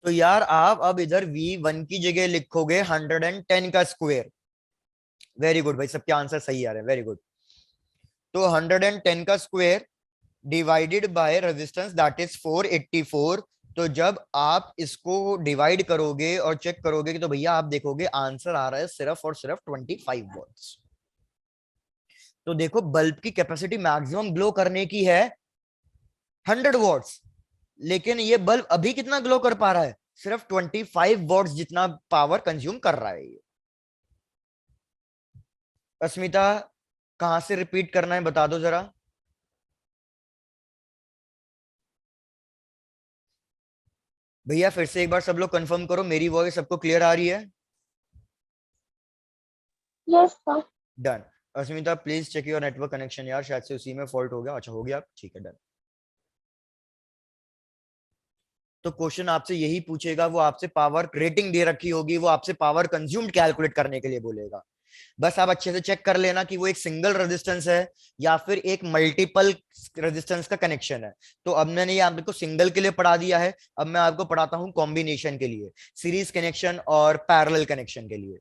तो यार आप अब इधर V1 की जगह लिखोगे 110 का स्क्वायर। वेरी गुड भाई, सबके आंसर सही आ रहे हैं, वेरी गुड। तो 110 का square divided by resistance that is 484। तो जब आप इसको डिवाइड करोगे और चेक करोगे कि तो भैया आप देखोगे आंसर आ रहा है सिर्फ और सिर्फ 25 वॉट्स। तो देखो बल्ब की कैपेसिटी मैक्सिमम ग्लो करने की है 100 वॉट्स, लेकिन ये बल्ब अभी कितना ग्लो कर पा रहा है? सिर्फ 25 वॉट्स जितना पावर कंज्यूम कर रहा है ये। अस्मिता कहां से रिपीट करना है बता दो जरा। भैया फिर से एक बार सब लोग कंफर्म करो, मेरी वॉइस सबको क्लियर आ रही है? Yes, sir. Done. Asmita please check your network connection यार, शायद से उसी में फॉल्ट हो गया। अच्छा हो गया, ठीक है डन। तो क्वेश्चन आपसे यही पूछेगा, वो आपसे पावर रेटिंग दे रखी होगी, वो आपसे पावर कंज्यूम्ड कैलकुलेट करने के लिए बोलेगा। बस आप अच्छे से चेक कर लेना कि वो एक सिंगल रेजिस्टेंस है या फिर एक मल्टीपल रेजिस्टेंस का कनेक्शन है। तो अब मैंने ये आपको सिंगल के लिए पढ़ा दिया है, अब मैं आपको पढ़ाता हूं कॉम्बिनेशन के लिए, सीरीज कनेक्शन और पैरेलल कनेक्शन के लिए।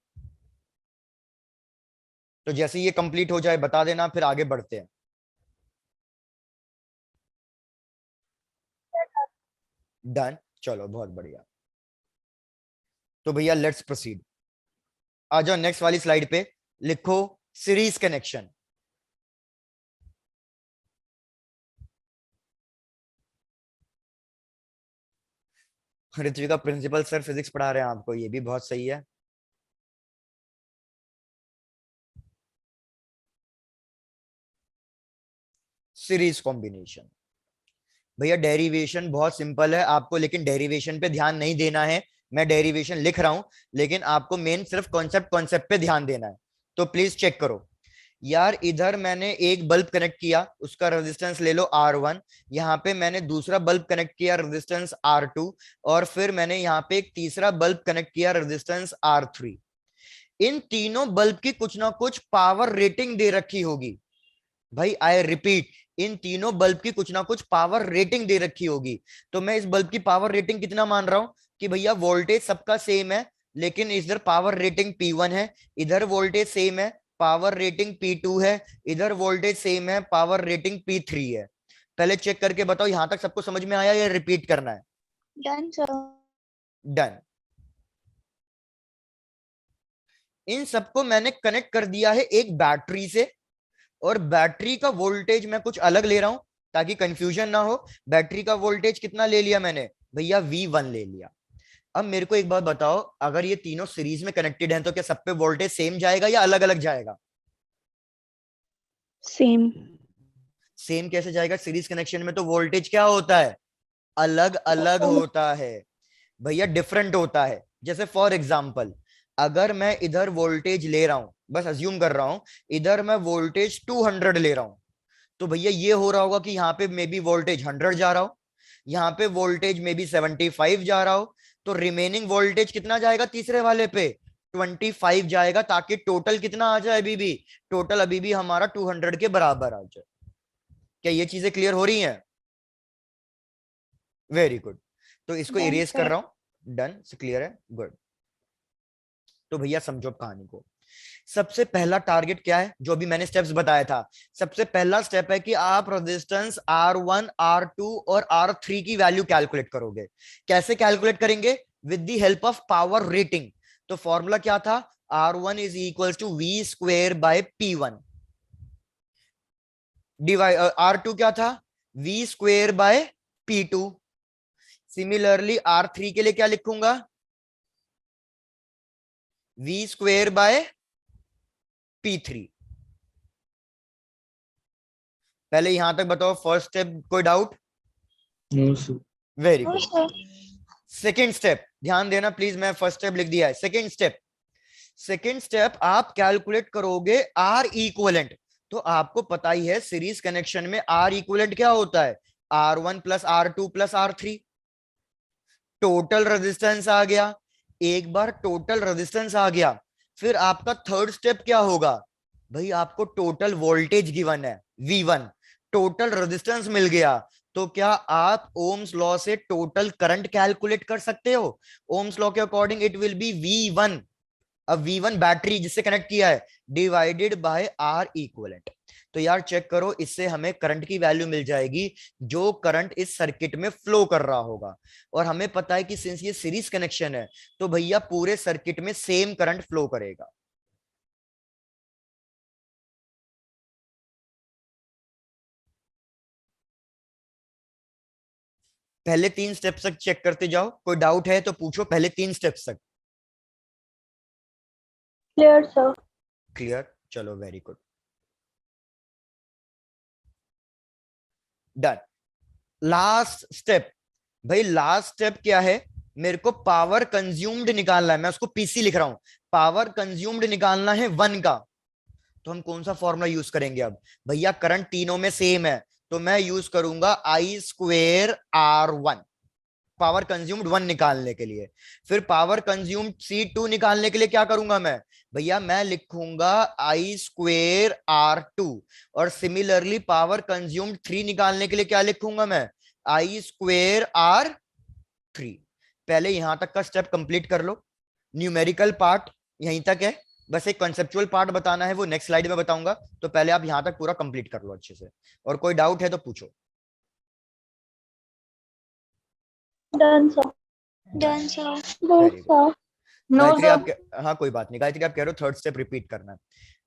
तो जैसे ये कंप्लीट हो जाए बता देना, फिर आगे बढ़ते हैं। डन, चलो बहुत बढ़िया। तो भैया लेट्स प्रोसीड। आ जाओ नेक्स्ट वाली स्लाइड पे, लिखो series connection. Ritvika principal sir physics पढ़ा रहे हैं आपको, ये भी बहुत सही है। Series combination. भैया डेरिवेशन बहुत सिंपल है आपको, लेकिन डेरिवेशन पे ध्यान नहीं देना है। मैं डेरिवेशन लिख रहा हूं लेकिन आपको मेन सिर्फ कॉन्सेप्ट कॉन्सेप्ट पे ध्यान देना है। तो प्लीज चेक करो यार, इधर मैंने एक बल्ब कनेक्ट किया, उसका रेजिस्टेंस ले लो R1। यहाँ पे मैंने दूसरा बल्ब कनेक्ट किया, रेजिस्टेंस R2। और फिर मैंने यहाँ पे एक तीसरा बल्ब कनेक्ट किया, रेजिस्टेंस R3। इन तीनों बल्ब की कुछ ना कुछ पावर रेटिंग दे रखी होगी। भाई आई रिपीट, इन तीनों बल्ब की कुछ ना कुछ पावर रेटिंग दे रखी होगी। तो मैं इस बल्ब की पावर रेटिंग कितना मान रहा हूं कि भैया वोल्टेज सबका सेम है, लेकिन इधर पावर रेटिंग P1 है, इधर वोल्टेज सेम है, पावर रेटिंग P2 है, इधर वोल्टेज सेम है, पावर रेटिंग P3 है। पहले चेक करके बताओ यहां तक सबको समझ में आया या रिपीट करना है? Done, sir. डन। इन सबको मैंने कनेक्ट कर दिया है एक बैटरी से, और बैटरी का वोल्टेज मैं कुछ अलग ले रहा हूं ताकि कंफ्यूजन ना हो। बैटरी का वोल्टेज कितना ले लिया मैंने भैया? V1 ले लिया। अब मेरे को एक बात बताओ, अगर ये तीनों सीरीज में कनेक्टेड हैं तो क्या सब पे वोल्टेज सेम जाएगा या अलग अलग जाएगा? Same. सेम कैसे जाएगा? सीरीज कनेक्शन में तो वोल्टेज क्या होता है? अलग अलग होता है भैया, डिफरेंट होता है। जैसे फॉर एग्जाम्पल, अगर मैं इधर वोल्टेज ले रहा हूं, बस अज्यूम कर रहा हूं, इधर मैं वोल्टेज 200 ले रहा हूं, तो भैया ये हो रहा होगा कि यहाँ पे मे बी वोल्टेज 100 जा रहा हो, यहाँ पे वोल्टेज मे बी 75 जा रहा हो, तो रिमेनिंग वोल्टेज कितना जाएगा तीसरे वाले पे? 25 जाएगा, ताकि टोटल कितना आ जाए अभी भी? टोटल अभी भी हमारा 200 के बराबर आ जाए। क्या ये चीजें क्लियर हो रही हैं? Very good. तो इसको Done, इरेज कर sir. रहा हूं। डन से क्लियर है? गुड। तो भैया समझो कहानी को। सबसे पहला टारगेट क्या है जो अभी मैंने स्टेप्स बताया था? सबसे पहला स्टेप है कि आप रेजिस्टेंस R1, R2 और R3 की वैल्यू कैलकुलेट करोगे। कैसे कैलकुलेट करेंगे? With the help of power rating. तो फॉर्मूला क्या था? R1 is equal to V square by P1 divide, R2 क्या था? V square bye P2। Similarly R3 के लिए क्या लिखूंगा? V square by P3। पहले यहां तक बताओ, फर्स्ट स्टेप कोई doubt? No, sir. Very No, good. sir. Second step ध्यान देना प्लीज, मैं फर्स्ट स्टेप लिख दिया है। सेकेंड स्टेप, सेकेंड स्टेप आप कैलकुलेट करोगे आर इक्वलेंट। तो आपको पता ही है सीरीज कनेक्शन में आर इक्वलेंट क्या होता है? R1 plus R2 plus R3। Total resistance आ गया। एक बार टोटल रेजिस्टेंस आ गया, फिर आपका थर्ड स्टेप क्या होगा? भाई आपको टोटल वोल्टेज गिवन है V1, टोटल रेजिस्टेंस मिल गया, तो क्या आप ओम्स लॉ से टोटल करंट कैलकुलेट कर सकते हो? ओम्स लॉ के according it will be V1, अब V1 बैटरी जिससे कनेक्ट किया है, डिवाइडेड बाय R इक्वलेंट। तो यार चेक करो, इससे हमें करंट की वैल्यू मिल जाएगी जो करंट इस सर्किट में फ्लो कर रहा होगा। और हमें पता है कि सिंस ये सीरीज कनेक्शन है तो भैया पूरे सर्किट में सेम करंट फ्लो करेगा। पहले 3 स्टेप्स तक चेक करते जाओ, कोई डाउट है तो पूछो, पहले 3 स्टेप्स तक Clear, sir. क्लियर? चलो very good, done. Last step, भाई लास्ट स्टेप क्या है? मेरे को पावर कंज्यूम्ड निकालना है, मैं उसको पीसी लिख रहा हूं। पावर कंज्यूम्ड निकालना है 1 का। तो हम कौन सा फॉर्मूला यूज करेंगे अब? भैया करंट तीनों में सेम है, तो मैं यूज करूंगा I square R1, power consumed 1 निकालने के लिए। फिर पावर कंज्यूम्ड C2 निकालने के लिए क्या करूंगा मैं? भैया मैं लिखूंगा I स्क्वेयर R2। और सिमिलरली पावर कंज्यूम्ड 3 निकालने के लिए क्या लिखूंगा मैं? I square R3। पहले यहां तक का स्टेप कंप्लीट कर लो। न्यूमेरिकल पार्ट यहीं तक है, बस एक कॉन्सेप्चुअल पार्ट बताना है, वो नेक्स्ट स्लाइड में बताऊंगा। तो पहले आप यहां तक पूरा कंप्लीट कर लो अच्छे से, और कोई डाउट है तो पूछो। Done, sir. Done, sir. Good, Very good. sir. No, Gayatri sir. आप, हाँ कोई बात नहीं गायत्री, आप कह रहे हो थर्ड स्टेप रिपीट करना है।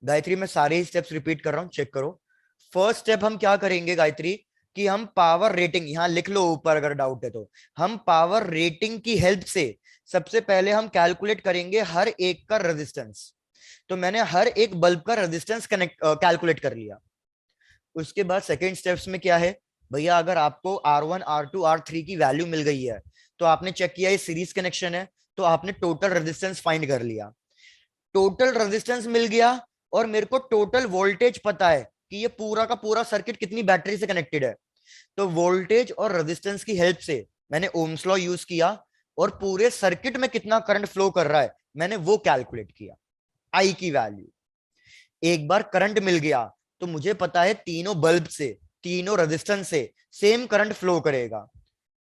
गायत्री मैं सारे ही स्टेप्स रिपीट कर रहा हूँ, चेक करो। फर्स्ट स्टेप हम क्या करेंगे गायत्री, कि हम पावर रेटिंग, यहां लिख लो ऊपर अगर डाउट है तो, हम पावर रेटिंग की हेल्प से सबसे पहले हम कैलकुलेट करेंगे हर एक का रेजिस्टेंस। तो मैंने हर एक बल्ब का रेजिस्टेंस कनेक्ट कैलकुलेट कर लिया। उसके बाद सेकेंड स्टेप्स में क्या है भैया, अगर आपको R1, R2, R3 की वैल्यू मिल गई है तो आपने चेक किया ये सीरीज कनेक्शन है, तो आपने टोटल रेजिस्टेंस फाइंड कर लिया। टोटल रेजिस्टेंस मिल गया, और मेरे को टोटल वोल्टेज पता है कि ये पूरा का पूरा सर्किट कितनी बैटरी से कनेक्टेड है। तो वोल्टेज और रेजिस्टेंस की हेल्प से मैंने ओम्स लॉ यूज किया, और पूरे सर्किट में कितना करंट फ्लो कर रहा है मैंने वो कैलकुलेट किया। आई की वैल्यू। एक बार करंट मिल गया तो मुझे पता है तीनों बल्ब से, तीनों रेजिस्टेंस से सेम करंट फ्लो करेगा,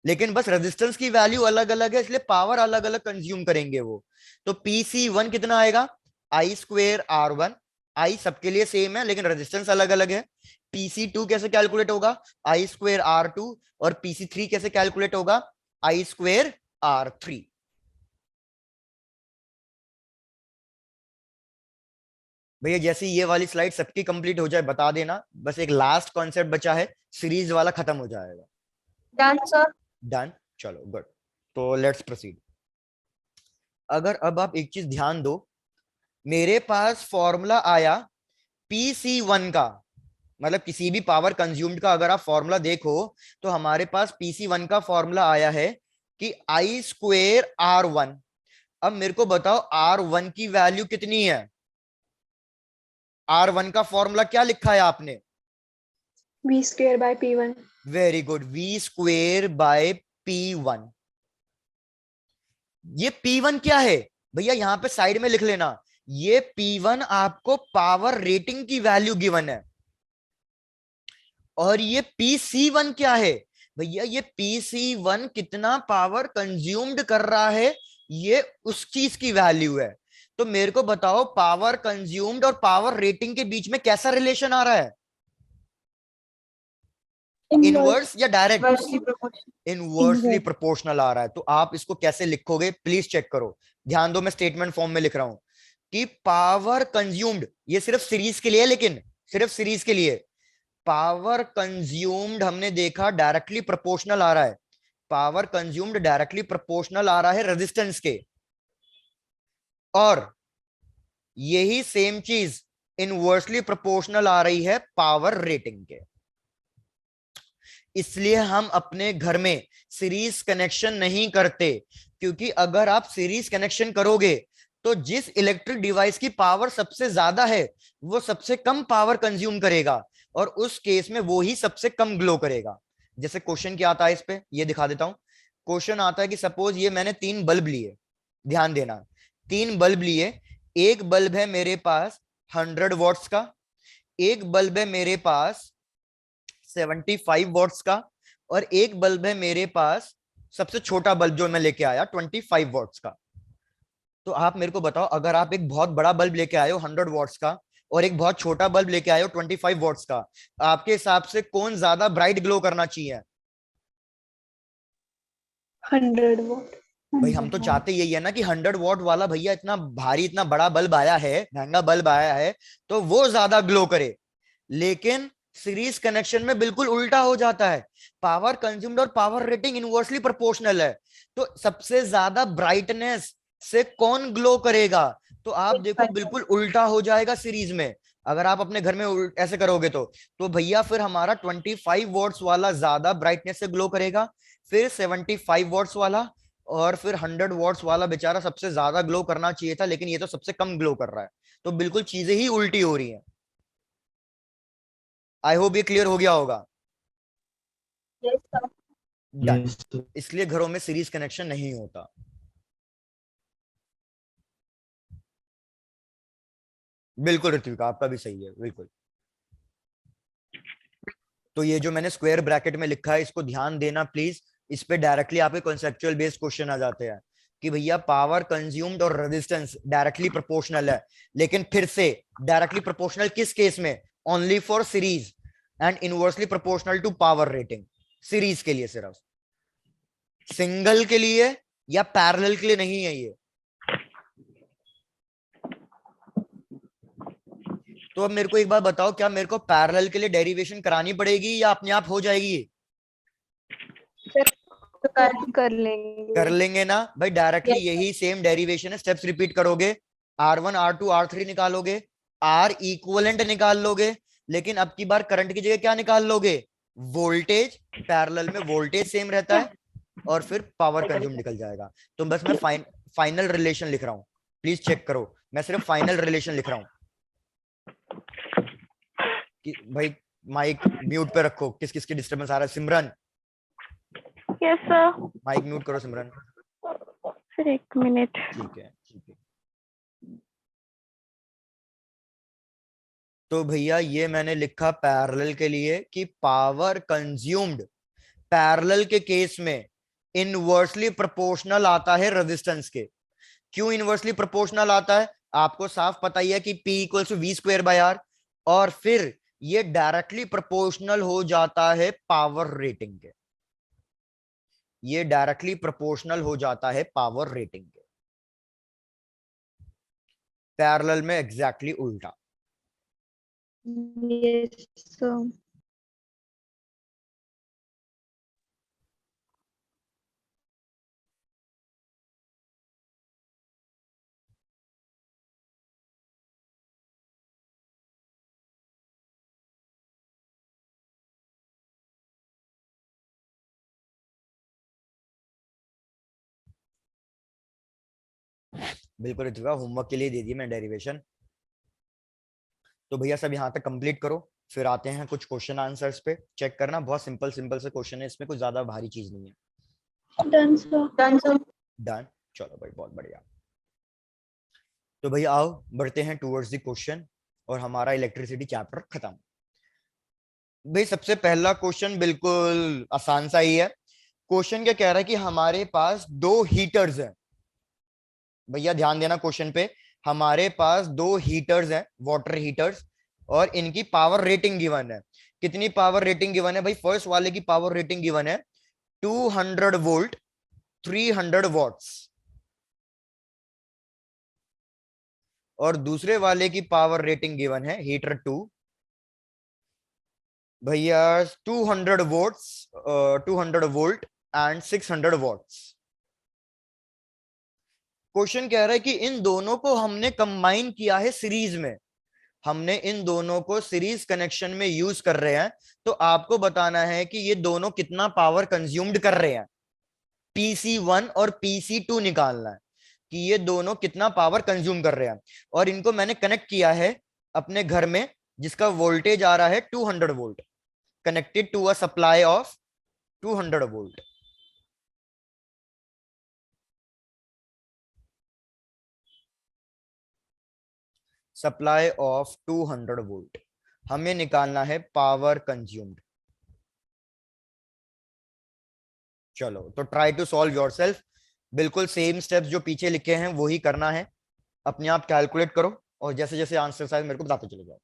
लेकिन बस रेजिस्टेंस की वैल्यू अलग अलग है, इसलिए पावर अलग अलग कंज्यूम करेंगे वो। तो PC1 कितना आएगा, I²R1। आई सबके लिए सेम है लेकिन रेजिस्टेंस अलग अलग है। PC2 कैसे कैलकुलेट होगा, I²R2। और PC3 कैसे कैलकुलेट होगा, I²R3। भैया जैसे ये वाली स्लाइड सबकी कंप्लीट हो जाए बता देना, बस एक लास्ट कॉन्सेप्ट बचा है, सीरीज वाला खत्म हो जाएगा। Done sir. डन, चलो गुड। तो लेट्स प्रोसीड। अगर अब आप एक चीज ध्यान दो, मेरे पास फॉर्मूला आया PC1 का, मतलब किसी भी पावर कंज्यूम्ड का अगर आप फॉर्मूला देखो तो हमारे पास PC1 का फॉर्मूला आया है कि I²R1। अब मेरे को बताओ R1 की वैल्यू कितनी है। R1 का फॉर्मूला क्या लिखा है आपने, V²/P1। Very good, V²/P1। ये P1 क्या है भैया, यहां पे साइड में लिख लेना, ये P1 आपको पावर रेटिंग की वैल्यू गिवन है। और ये PC1 क्या है भैया, ये PC1 कितना पावर कंज्यूम्ड कर रहा है, ये उस चीज की वैल्यू है। तो मेरे को बताओ पावर कंज्यूम्ड और पावर रेटिंग के बीच में कैसा रिलेशन आ रहा है, इनवर्स या डायरेक्ट, इनवर्सली Inverse. प्रोपोर्शनल आ रहा है। तो आप इसको कैसे लिखोगे प्लीज चेक करो, ध्यान दो, मैं स्टेटमेंट फॉर्म में लिख रहा हूं कि पावर कंज्यूम्ड, ये सिर्फ सीरीज के लिए है, लेकिन सिर्फ सीरीज के लिए पावर कंज्यूम्ड हमने देखा डायरेक्टली प्रोपोर्शनल आ रहा है, पावर कंज्यूम्ड डायरेक्टली प्रोपोर्शनल आ रहा है रेजिस्टेंस के, और यही सेम चीज इनवर्सली प्रोपोर्शनल आ रही है पावर रेटिंग के। इसलिए हम अपने घर में सीरीज कनेक्शन नहीं करते, क्योंकि अगर आप सीरीज कनेक्शन करोगे तो जिस इलेक्ट्रिक डिवाइस की पावर सबसे ज्यादा है वो सबसे कम पावर कंज्यूम करेगा, और उस केस में वो ही सबसे कम ग्लो करेगा। जैसे क्वेश्चन क्या आता है इस पे, ये दिखा देता हूं। क्वेश्चन आता है कि सपोज ये मैंने 3 बल्ब लिए, ध्यान देना, 3 बल्ब लिए, एक बल्ब है मेरे पास 100 वॉट्स का, एक बल्ब है मेरे पास 75 वॉट्स का, और एक बल्ब है मेरे पास सबसे छोटा बल्ब जो मैं लेके आया 25 वॉट्स का। तो आप मेरे को बताओ, अगर आप एक बहुत बड़ा बल्ब लेके आए हो 100 वॉट्स का और एक बहुत छोटा बल्ब लेके आए हो 25 वॉट्स का, आपके हिसाब से कौन ज्यादा ब्राइट ग्लो करना चाहिए। 100 वॉट। भाई हम तो चाहते यही है ना कि 100 वॉट वाला भैया इतना भारी इतना बड़ा बल्ब आया है, महंगा बल्ब आया है, तो वो ज्यादा ग्लो करे। लेकिन सीरीज कनेक्शन में बिल्कुल उल्टा हो जाता है, पावर कंज्यूम्ड और पावर रेटिंग इनवर्सली प्रोपोर्शनल है, तो सबसे ज्यादा ब्राइटनेस से कौन ग्लो करेगा। तो आप देखो बिल्कुल उल्टा हो जाएगा सीरीज में, अगर आप अपने घर में ऐसे करोगे तो भैया फिर हमारा 25 वॉट्स वाला ज्यादा ब्राइटनेस से ग्लो करेगा, फिर 75 वॉट्स वाला, और फिर 100 वॉट्स वाला बेचारा सबसे ज्यादा ग्लो करना चाहिए था लेकिन ये तो सबसे कम ग्लो कर रहा है। तो बिल्कुल चीजें ही उल्टी हो रही हैं। आई होप ये क्लियर हो गया होगा। डन। Yes, sir. इसलिए घरों में सीरीज कनेक्शन नहीं होता। बिल्कुल ऋत्विका, आपका भी सही है, बिल्कुल। तो ये जो मैंने स्क्वायर ब्रैकेट में लिखा है इसको ध्यान देना प्लीज, इस पे डायरेक्टली आपके कॉन्सेप्चुअल बेस्ड क्वेश्चन आ जाते हैं कि भैया पावर कंज्यूम्ड और रेजिस्टेंस डायरेक्टली प्रोपोर्शनल है, लेकिन फिर से डायरेक्टली प्रोपोर्शनल किस केस में, only for series, and inversely proportional to power rating, series के लिए सिर्फ, सिंगल के लिए या पैरेलल के लिए नहीं है ये। तो अब मेरे को एक बात बताओ, क्या मेरे को पैरेलल के लिए डेरिवेशन करानी पड़ेगी या अपने आप हो जाएगी। कर लेंगे। कर लेंगे ना भाई, डायरेक्टली यही सेम डेरिवेशन है, स्टेप्स रिपीट करोगे, R1 R2 R3 निकालोगे, R इक्विवेलेंट निकाल लोगे, लेकिन अब की बार करंट की जगह क्या निकाल लोगे, वोल्टेज, पैरेलल में वोल्टेज सेम रहता है, और फिर पावर कंज्यूम निकल जाएगा। तो बस मैं फाइनल रिलेशन लिख रहा हूं, प्लीज चेक करो, मैं सिर्फ फाइनल रिलेशन लिख रहा हूं कि भाई माइक म्यूट पे रखो, किस किस की डिस्टर्बेंस आ रहा है। सिमरन यस सर। माइक म्यूट करो सिमरन। फिर 1 मिनट। ठीक है ठीक है। तो भैया ये मैंने लिखा पैरेलल के लिए कि पावर कंज्यूम्ड पैरेलल के केस में इनवर्सली प्रोपोर्शनल आता है रेजिस्टेंस के। क्यों इनवर्सली प्रोपोर्शनल आता है? आपको साफ पता ही है कि P equals to V square by R, और फिर ये डायरेक्टली प्रोपोर्शनल हो जाता है पावर रेटिंग के। ये डायरेक्टली प्रोपोर्शनल हो जाता है पावर रेटिंग के। पैरेलल में एग्जैक्टली उल्टा। Yes, sir. बिल्कुल रितिका, होमवर्क के लिए दे दी मैं डेरिवेशन। तो भैया सब यहाँ तक कंप्लीट करो, फिर आते हैं कुछ क्वेश्चन आंसर्स पे। चेक करना, बहुत सिंपल सिंपल से क्वेश्चन है, इसमें कुछ ज्यादा भारी चीज नहीं है। Done, sir. Done, sir. Done, चलो भाई बहुत बढ़िया। तो भैया आओ बढ़ते हैं टूवर्ड्स द क्वेश्चन, और हमारा इलेक्ट्रिसिटी चैप्टर खत्म। भाई सबसे पहला क्वेश्चन बिल्कुल आसान सा ही है। क्वेश्चन क्या कह रहा है कि हमारे पास दो हीटर्स हैं। भैया ध्यान देना क्वेश्चन पे, हमारे पास दो हीटर्स हैं, वाटर हीटर्स, और इनकी पावर रेटिंग गिवन है। कितनी पावर रेटिंग गिवन है भाई? फर्स्ट वाले की पावर रेटिंग गिवन है 200 वोल्ट 300 वॉट्स, और दूसरे वाले की पावर रेटिंग गिवन है हीटर 2 भैया 200 volts 200 volt and 600 watts. Question कह रहा है कि इन दोनों को हमने कंबाइन किया है सीरीज में, हमने इन दोनों को सीरीज कनेक्शन में यूज कर रहे हैं। तो आपको बताना है कि ये दोनों कितना पावर कंज्यूम्ड कर रहे हैं। PC1 और PC2 निकालना है कि ये दोनों कितना पावर कंज्यूम कर रहे हैं। और इनको मैंने कनेक्ट किया है अपने घर में, जिसका वोल्टेज आ रहा है 200 volt, connected to a supply of 200 volt. Supply of 200 volt, हमें निकालना है पावर कंज्यूम्ड। चलो तो ट्राई टू सॉल्व योरसेल्फ, बिल्कुल सेम स्टेप्स जो पीछे लिखे हैं वही करना है। अपने आप कैलकुलेट करो, और जैसे जैसे आंसर आए मेरे को बताते चले जाओ।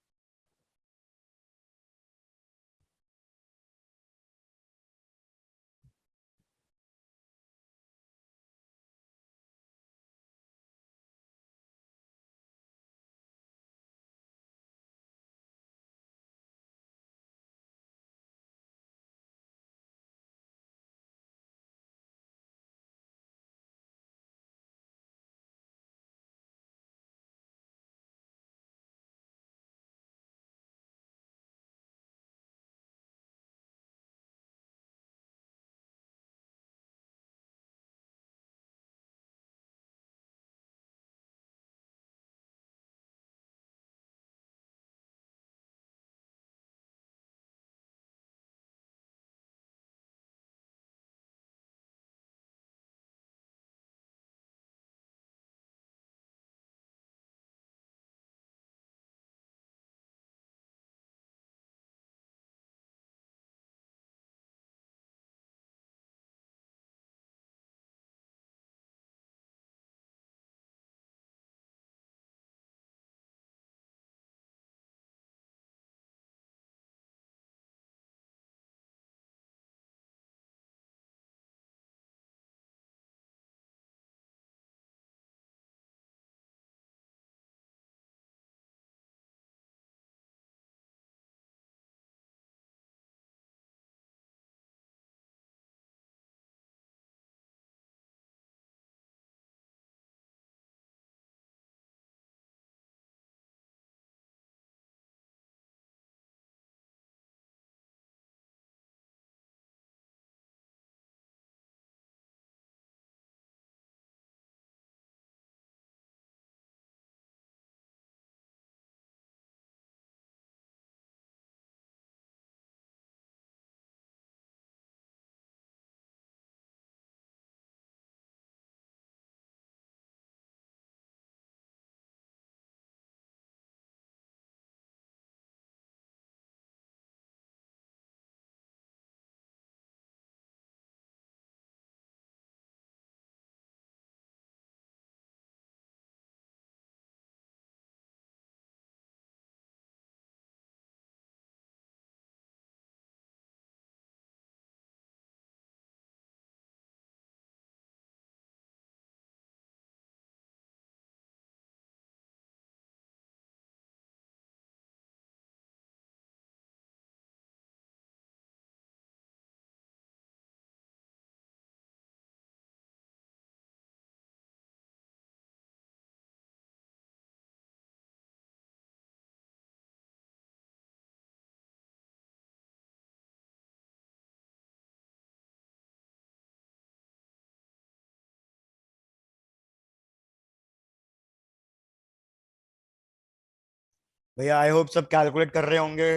भैया आई होप सब कैलकुलेट कर रहे होंगे।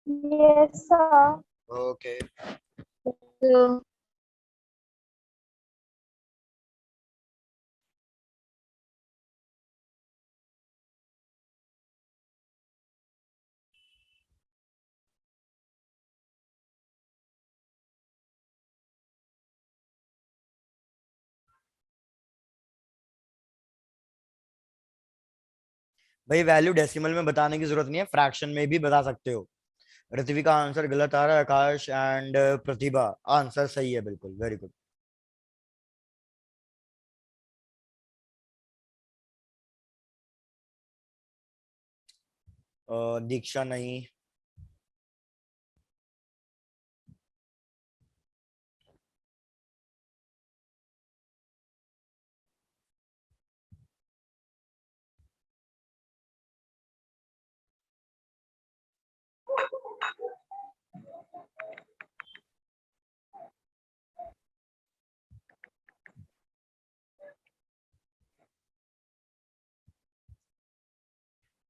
Yes, sir. ओके So, भाई, वैल्यू डेसिमल में बताने की जरूरत नहीं है, फ्रैक्शन में भी बता सकते हो। ऋत्विक का आंसर गलत आ रहा है, आकाश एंड प्रतिभा आंसर सही है, बिल्कुल वेरी गुड। दीक्षा नहीं।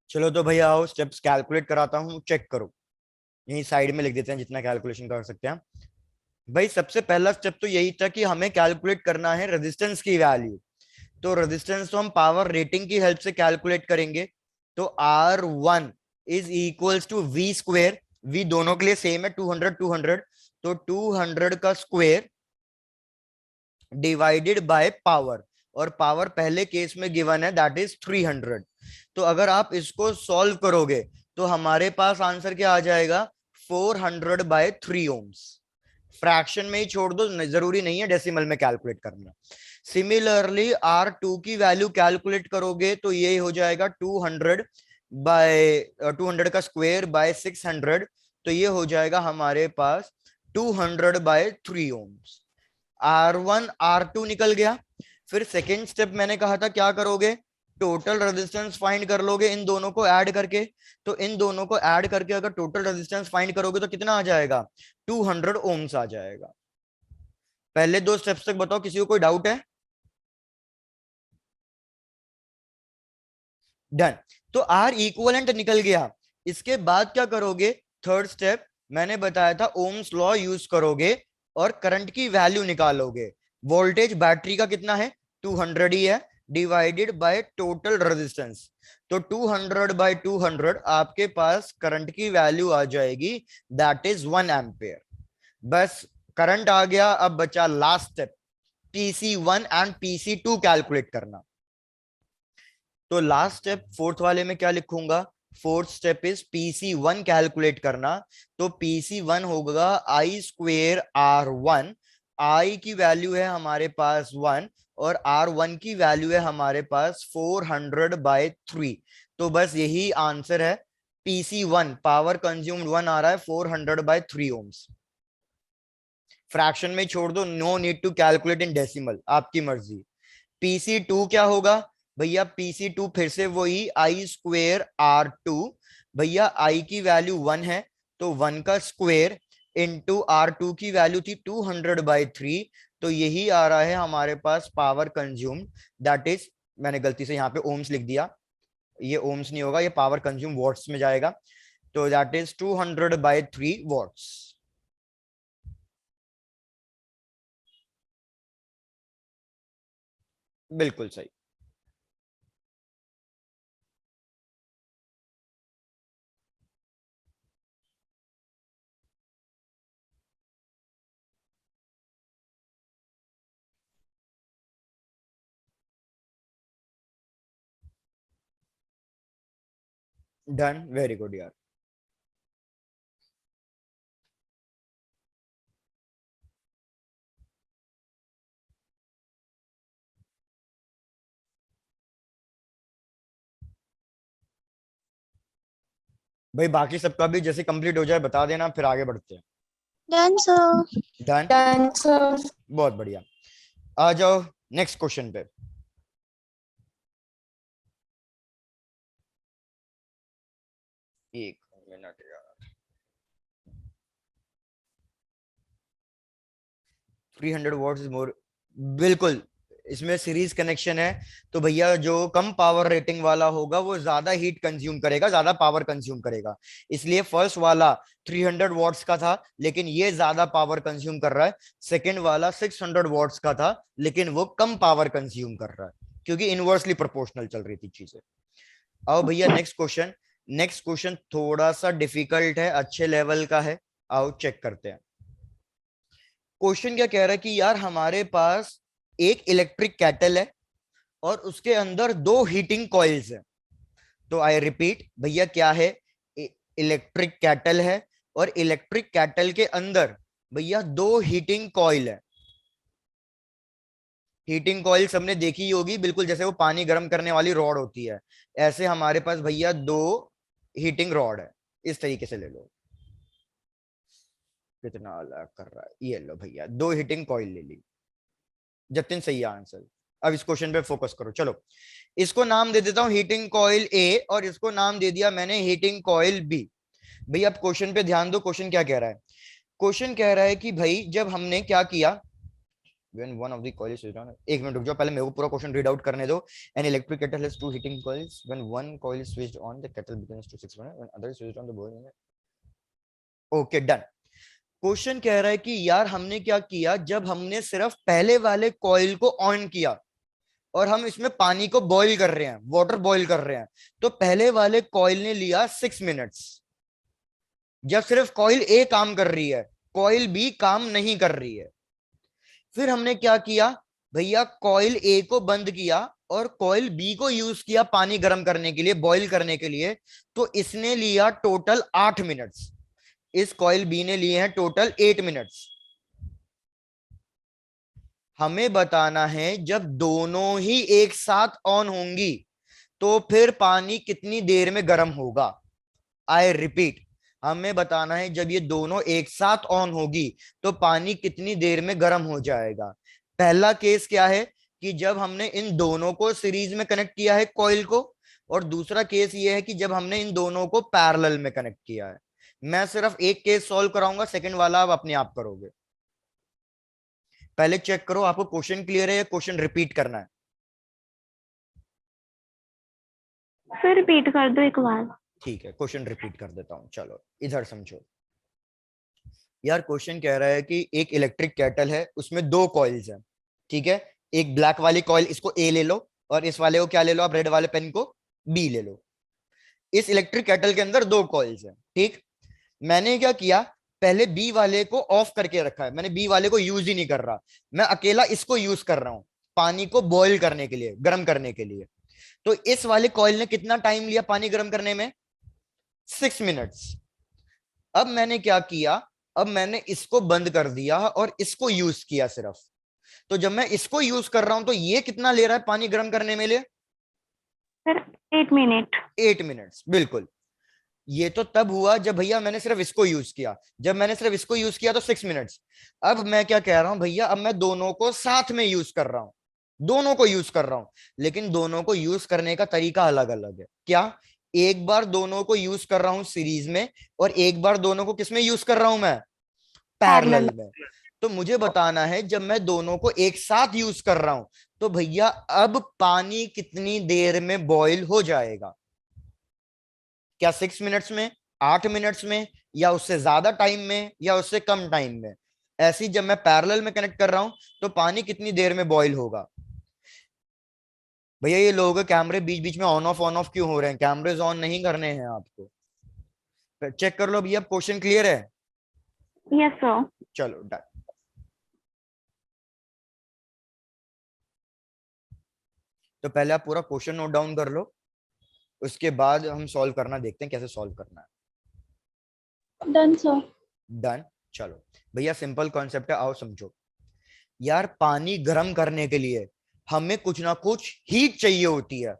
चलो तो भैया आओ स्टेप्स कैलकुलेट कराता हूँ, चेक करो। यही साइड में लिख देते हैं जितना कैलकुलेशन कर सकते हैं। भाई सबसे पहला स्टेप तो यही था कि हमें कैलकुलेट करना है रेजिस्टेंस की वैल्यू। तो रेजिस्टेंस तो हम पावर रेटिंग की हेल्प से कैलकुलेट करेंगे। तो R1 is equals to V square. V दोनों के लिए सेम है, 200 200। तो 200 का स्क्वेयर डिवाइडेड बाय पावर, और पावर पहले केस में गिवन है दैट इज 300। तो अगर आप इसको सॉल्व करोगे तो हमारे पास आंसर क्या आ जाएगा, 400/3 ओम्स। फ्रैक्शन में ही छोड़ दो, जरूरी नहीं है डेसिमल में कैलकुलेट करना। सिमिलरली R2 की वैल्यू कैलकुलेट करोगे तो ये हो जाएगा 200 का स्क्वेयर बाय 600। तो ये हो जाएगा हमारे पास 200/3 ओम्स। R1 R2 निकल गया। फिर सेकेंड स्टेप मैंने कहा था क्या करोगे, टोटल रेजिस्टेंस फाइंड कर लोगे इन दोनों को ऐड करके। तो इन दोनों को ऐड करके अगर टोटल रेजिस्टेंस फाइंड करोगे तो कितना आ जाएगा, 200 ओम्स आ जाएगा। पहले दो स्टेप्स तक बताओ, किसी को कोई डाउट है? डन। तो आर इक्वलेंट निकल गया। इसके बाद क्या करोगे, थर्ड स्टेप मैंने बताया था, ओम्स लॉ यूज करोगे और करंट की वैल्यू निकालोगे। वोल्टेज बैटरी का कितना है, 200 ही है, डिवाइडेड बाय टोटल रेजिस्टेंस। तो 200/200 आपके पास करंट की वैल्यू आ जाएगी, दैट इज 1 एम्पियर। बस करंट आ गया, अब बचा last step, PC1 and PC2 calculate करना। तो लास्ट स्टेप फोर्थ वाले में क्या लिखूंगा, fourth step is PC1 calculate करना। तो PC1 होगा I²R1। I की वैल्यू है हमारे पास 1 और R1 की वैल्यू है हमारे पास 400/3। तो बस यही आंसर है। PC1 पावर कंज्यूम्ड 1 आ रहा है 400/3 ओम्स। फ्रैक्शन में छोड़ दो, no need to calculate in decimal, आपकी मर्जी। PC2 क्या होगा भैया, PC2 फिर से वही I²R2। भैया I की वैल्यू 1 है, तो 1 का स्क्वेयर इंटू R2 की वैल्यू थी 200/3। तो यही आ रहा है हमारे पास पावर कंज्यूम, दैट इज, मैंने गलती से यहाँ पे ओम्स लिख दिया, ये ओम्स नहीं होगा, ये पावर कंज्यूम वॉट्स में जाएगा। तो दैट इज 200/3 वॉट्स। बिल्कुल सही। डन, वेरी गुड यार। भाई बाकी सबका भी जैसे कंप्लीट हो जाए बता देना, फिर आगे बढ़ते हैं। done, sir. Done, Done, sir. बहुत बढ़िया। आ जाओ नेक्स्ट क्वेश्चन पे। एक मिनट यार, 300 वॉट्स इज मोर, बिल्कुल इसमें सीरीज कनेक्शन है, तो भैया जो कम पावर रेटिंग वाला होगा वो ज्यादा हीट कंज्यूम करेगा, ज्यादा पावर कंज्यूम करेगा। इसलिए फर्स्ट वाला 300 वॉट्स का था लेकिन ये ज्यादा पावर कंज्यूम कर रहा है। सेकंड वाला 600 वॉट्स का था लेकिन वो कम पावर कंज्यूम कर रहा है, क्योंकि इनवर्सली प्रोपोर्शनल चल रही थी चीजें। आओ भैया नेक्स्ट क्वेश्चन। नेक्स्ट क्वेश्चन थोड़ा सा डिफिकल्ट है, अच्छे लेवल का है, आओ चेक करते हैं। क्वेश्चन क्या कह रहा है कि यार हमारे पास एक इलेक्ट्रिक कैटल है और उसके अंदर दो हीटिंग कॉइल्स हैं। तो आई रिपीट भैया, क्या है? इलेक्ट्रिक कैटल है और इलेक्ट्रिक कैटल के अंदर भैया दो हीटिंग कॉइल है। हीटिंग कॉइल सबने देखी होगी, बिल्कुल जैसे वो पानी गर्म करने वाली रॉड होती है, ऐसे हमारे पास भैया दो हीटिंग रॉड है। इस तरीके से ले लो, कितना अलग कर रहा है, ये लो भैया दो हीटिंग कॉइल ले ली। जतिन सही है आंसर। अब इस क्वेश्चन पे फोकस करो। चलो इसको नाम दे देता हूं हीटिंग कॉइल ए और इसको नाम दे दिया मैंने हीटिंग कॉइल बी। भैया अब क्वेश्चन पे ध्यान दो, क्वेश्चन क्या कह रहा है? क्वेश्चन कह रहा है कि भाई जब हमने क्या किया, when one of the coil is switched on, एक मिनट रुक जाओ, पहले मेरे को पूरा क्वेश्चन रीड आउट करने दो। An electric kettle has two heating coils. When one coil is switched on, the kettle begins to 600. When other is switched on, the boiling. Okay, done. Question कह रहा है कि यार हमने क्या किया, जब हमने सिर्फ पहले वाले कॉइल को ऑन किया और हम इसमें पानी को बॉईल कर रहे हैं, वाटर बॉईल कर रहे हैं, तो पहले वाले कॉइल ने लिया 6 मिनट्स। जब सिर्फ कॉइल ए काम कर रही है, कॉइल बी काम नहीं कर रही है। फिर हमने क्या किया भैया, कॉइल ए को बंद किया और कॉइल बी को यूज किया पानी गर्म करने के लिए, बॉईल करने के लिए, तो इसने लिया टोटल 8 मिनट्स। इस कॉइल बी ने लिए हैं टोटल 8 मिनट्स। हमें बताना है जब दोनों ही एक साथ ऑन होंगी तो फिर पानी कितनी देर में गर्म होगा। आई रिपीट, हमें बताना है जब ये दोनों एक साथ ऑन होगी तो पानी कितनी देर में गर्म हो जाएगा। पहला केस क्या है कि जब हमने इन दोनों को सीरीज में कनेक्ट किया है कॉइल को, और दूसरा केस ये है कि जब हमने इन दोनों को पैरेलल में कनेक्ट किया है। मैं सिर्फ एक केस सॉल्व कराऊंगा, सेकंड वाला आप अपने आप करोगे। पहले चेक करो आपको क्वेश्चन क्लियर है या क्वेश्चन रिपीट करना है। फिर रिपीट कर दो एक बार। ठीक है, क्वेश्चन रिपीट कर देता हूं। चलो इधर समझो यार, क्वेश्चन कह रहा है कि एक इलेक्ट्रिक केटल है, उसमें दो कॉइल्स हैं, ठीक है। एक ब्लैक वाली कॉइल, इसको ए ले लो, और इस वाले को क्या ले लो आप, रेड वाले पेन को बी ले लो। इस इलेक्ट्रिक केटल के अंदर दो कॉइल्स हैं, ठीक। मैंने क्या किया, पहले बी वाले को ऑफ करके रखा है, मैंने बी वाले को यूज ही नहीं कर रहा, मैं अकेला इसको यूज कर रहा हूं पानी को बॉईल करने के लिए, गर्म करने के लिए। तो इस वाले कॉइल ने कितना टाइम लिया पानी गर्म करने में, 6 मिनट्स। अब मैंने क्या किया, अब मैंने इसको बंद कर दिया और इसको यूज किया सिर्फ। तो जब मैं इसको यूज कर रहा हूं तो ये कितना ले रहा है पानी गर्म करने में लिए, सर 8 मिनट। 8 मिनट्स, बिल्कुल। ये तो तब हुआ जब भैया मैंने सिर्फ इसको यूज किया, जब मैंने सिर्फ इसको यूज किया तो 6 मिनट्स। अब मैं क्या कह रहा हूं भैया, अब मैं दोनों को साथ में यूज कर रहा हूं, दोनों को यूज कर रहा हूं, लेकिन दोनों को यूज करने का तरीका अलग अलग है। क्या, एक बार दोनों को यूज कर रहा हूं सीरीज में और एक बार दोनों को किसमें यूज कर रहा हूं मैं, पैरेलल में। तो मुझे बताना है जब मैं दोनों को एक साथ यूज कर रहा हूं तो भैया अब पानी कितनी देर में बॉईल हो जाएगा। क्या 6 मिनट्स में, 8 मिनट्स में, या उससे ज्यादा टाइम में, या उससे कम टाइम में। ऐसी जब मैं पैरेलल में कनेक्ट कर रहा हूं तो पानी कितनी देर में बॉईल होगा। भैया ये लोगों के कैमरे बीच बीच में ऑन ऑफ क्यों हो रहे हैं, कैमरेज ऑन नहीं करने हैं आपको। चेक कर लो भैया, क्वेश्चन क्लियर है। Yes sir. चलो डन। तो पहले आप पूरा क्वेश्चन नोट डाउन कर लो, उसके बाद हम सॉल्व करना देखते हैं कैसे सॉल्व करना है। Done sir. डन। चलो भैया सिंपल कॉन्सेप्ट है, आओ समझो। यार पानी गर्म करने के लिए हमें कुछ ना कुछ हीट चाहिए होती है।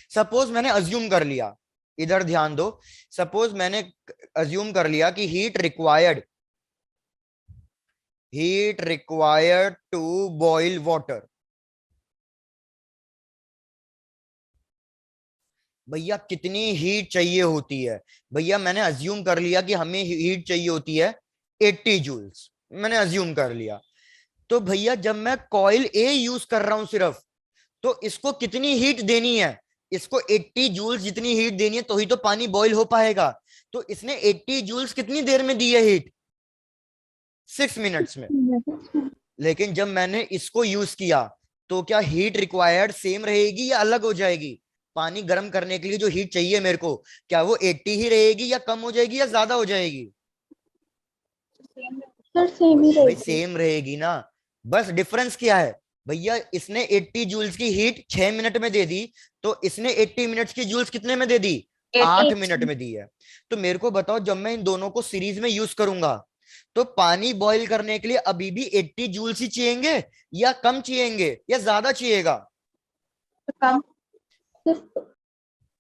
सपोज मैंने अज्यूम कर लिया, इधर ध्यान दो, सपोज मैंने अज्यूम कर लिया कि heat required to boil water. भैया कितनी हीट चाहिए होती है, भैया मैंने अज्यूम कर लिया कि हमें हीट चाहिए होती है 80 जूल्स, मैंने अज्यूम कर लिया। तो भैया जब मैं कॉइल ए यूज कर रहा हूं सिर्फ, तो इसको कितनी हीट देनी है? इसको 80 जूल्स जितनी हीट देनी है, तो ही तो पानी बॉईल हो पाएगा। तो इसने 80 जूल्स कितनी देर में दी है हीट? 6 मिनट्स में। लेकिन जब मैंने इसको यूज किया, तो क्या हीट रिक्वायर्ड सेम रहेगी या अलग हो जाएगी? पानी गर्म करने के लिए जो हीट चाहिए मेरे को, क्या वो 80 ही रहेगी या कम हो जाएगी या ज्यादा हो जाएगी? सर सेम ही भाई रहेगी। सेम रहेगी ना। बस डिफरेंस क्या है भैया, इसने 80 जूल्स की हीट 6 मिनट में दे दी, तो इसने 80 मिनट्स की जूल्स कितने में दे दी? 8 मिनट में दी है। तो मेरे को बताओ, जब मैं इन दोनों को सीरीज में यूज करूंगा, तो पानी बॉईल करने के लिए अभी भी 80 जूल्स ही चाहिएंगे या कम चाहिएंगे या ज्यादा चाहिएगा?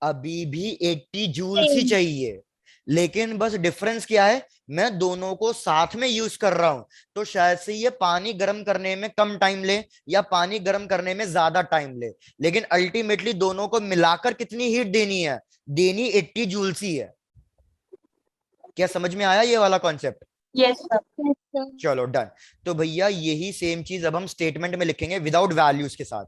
अभी भी 80 जूल्स ही चाहिए। लेकिन बस डिफरेंस क्या है, मैं दोनों को साथ में यूज कर रहा हूं, तो शायद से ये पानी गर्म करने में कम टाइम ले या पानी गर्म करने में ज्यादा टाइम ले, लेकिन अल्टीमेटली दोनों को मिलाकर कितनी हीट देनी है? देनी 80 जूल्स ही है। क्या समझ में आया ये वाला कॉन्सेप्ट? Yes sir. चलो डन। तो भैया यही सेम चीज अब हम स्टेटमेंट में लिखेंगे विदाउट वैल्यूज के साथ।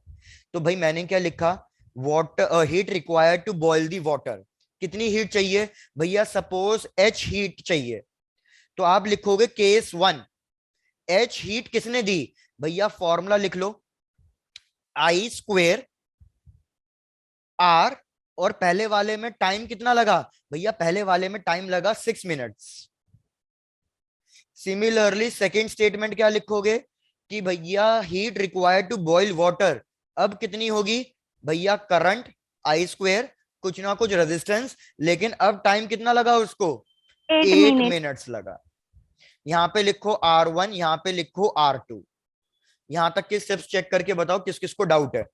तो भाई मैंने क्या लिखा? Water heat required to boil the water. कितनी हीट चाहिए भैया? सपोज एच हीट चाहिए, तो आप लिखोगे केस 1। एच हीट किसने दी? भैया फॉर्मूला लिख लो, आई स्क्वेयर आर। और पहले वाले में टाइम कितना लगा? भैया पहले वाले में टाइम लगा 6 मिनट्स। सिमिलरली सेकेंड स्टेटमेंट क्या लिखोगे कि भैया heat required to boil water अब कितनी होगी? भैया करंट आई स्क्वेयर, कुछ ना कुछ रेजिस्टेंस, लेकिन अब टाइम कितना लगा उसको? 8 मिनट्स लगा। यहां पे लिखो R1, यहां पे लिखो R2। यहां तक के स्टेप्स चेक करके बताओ किस किस को डाउट है।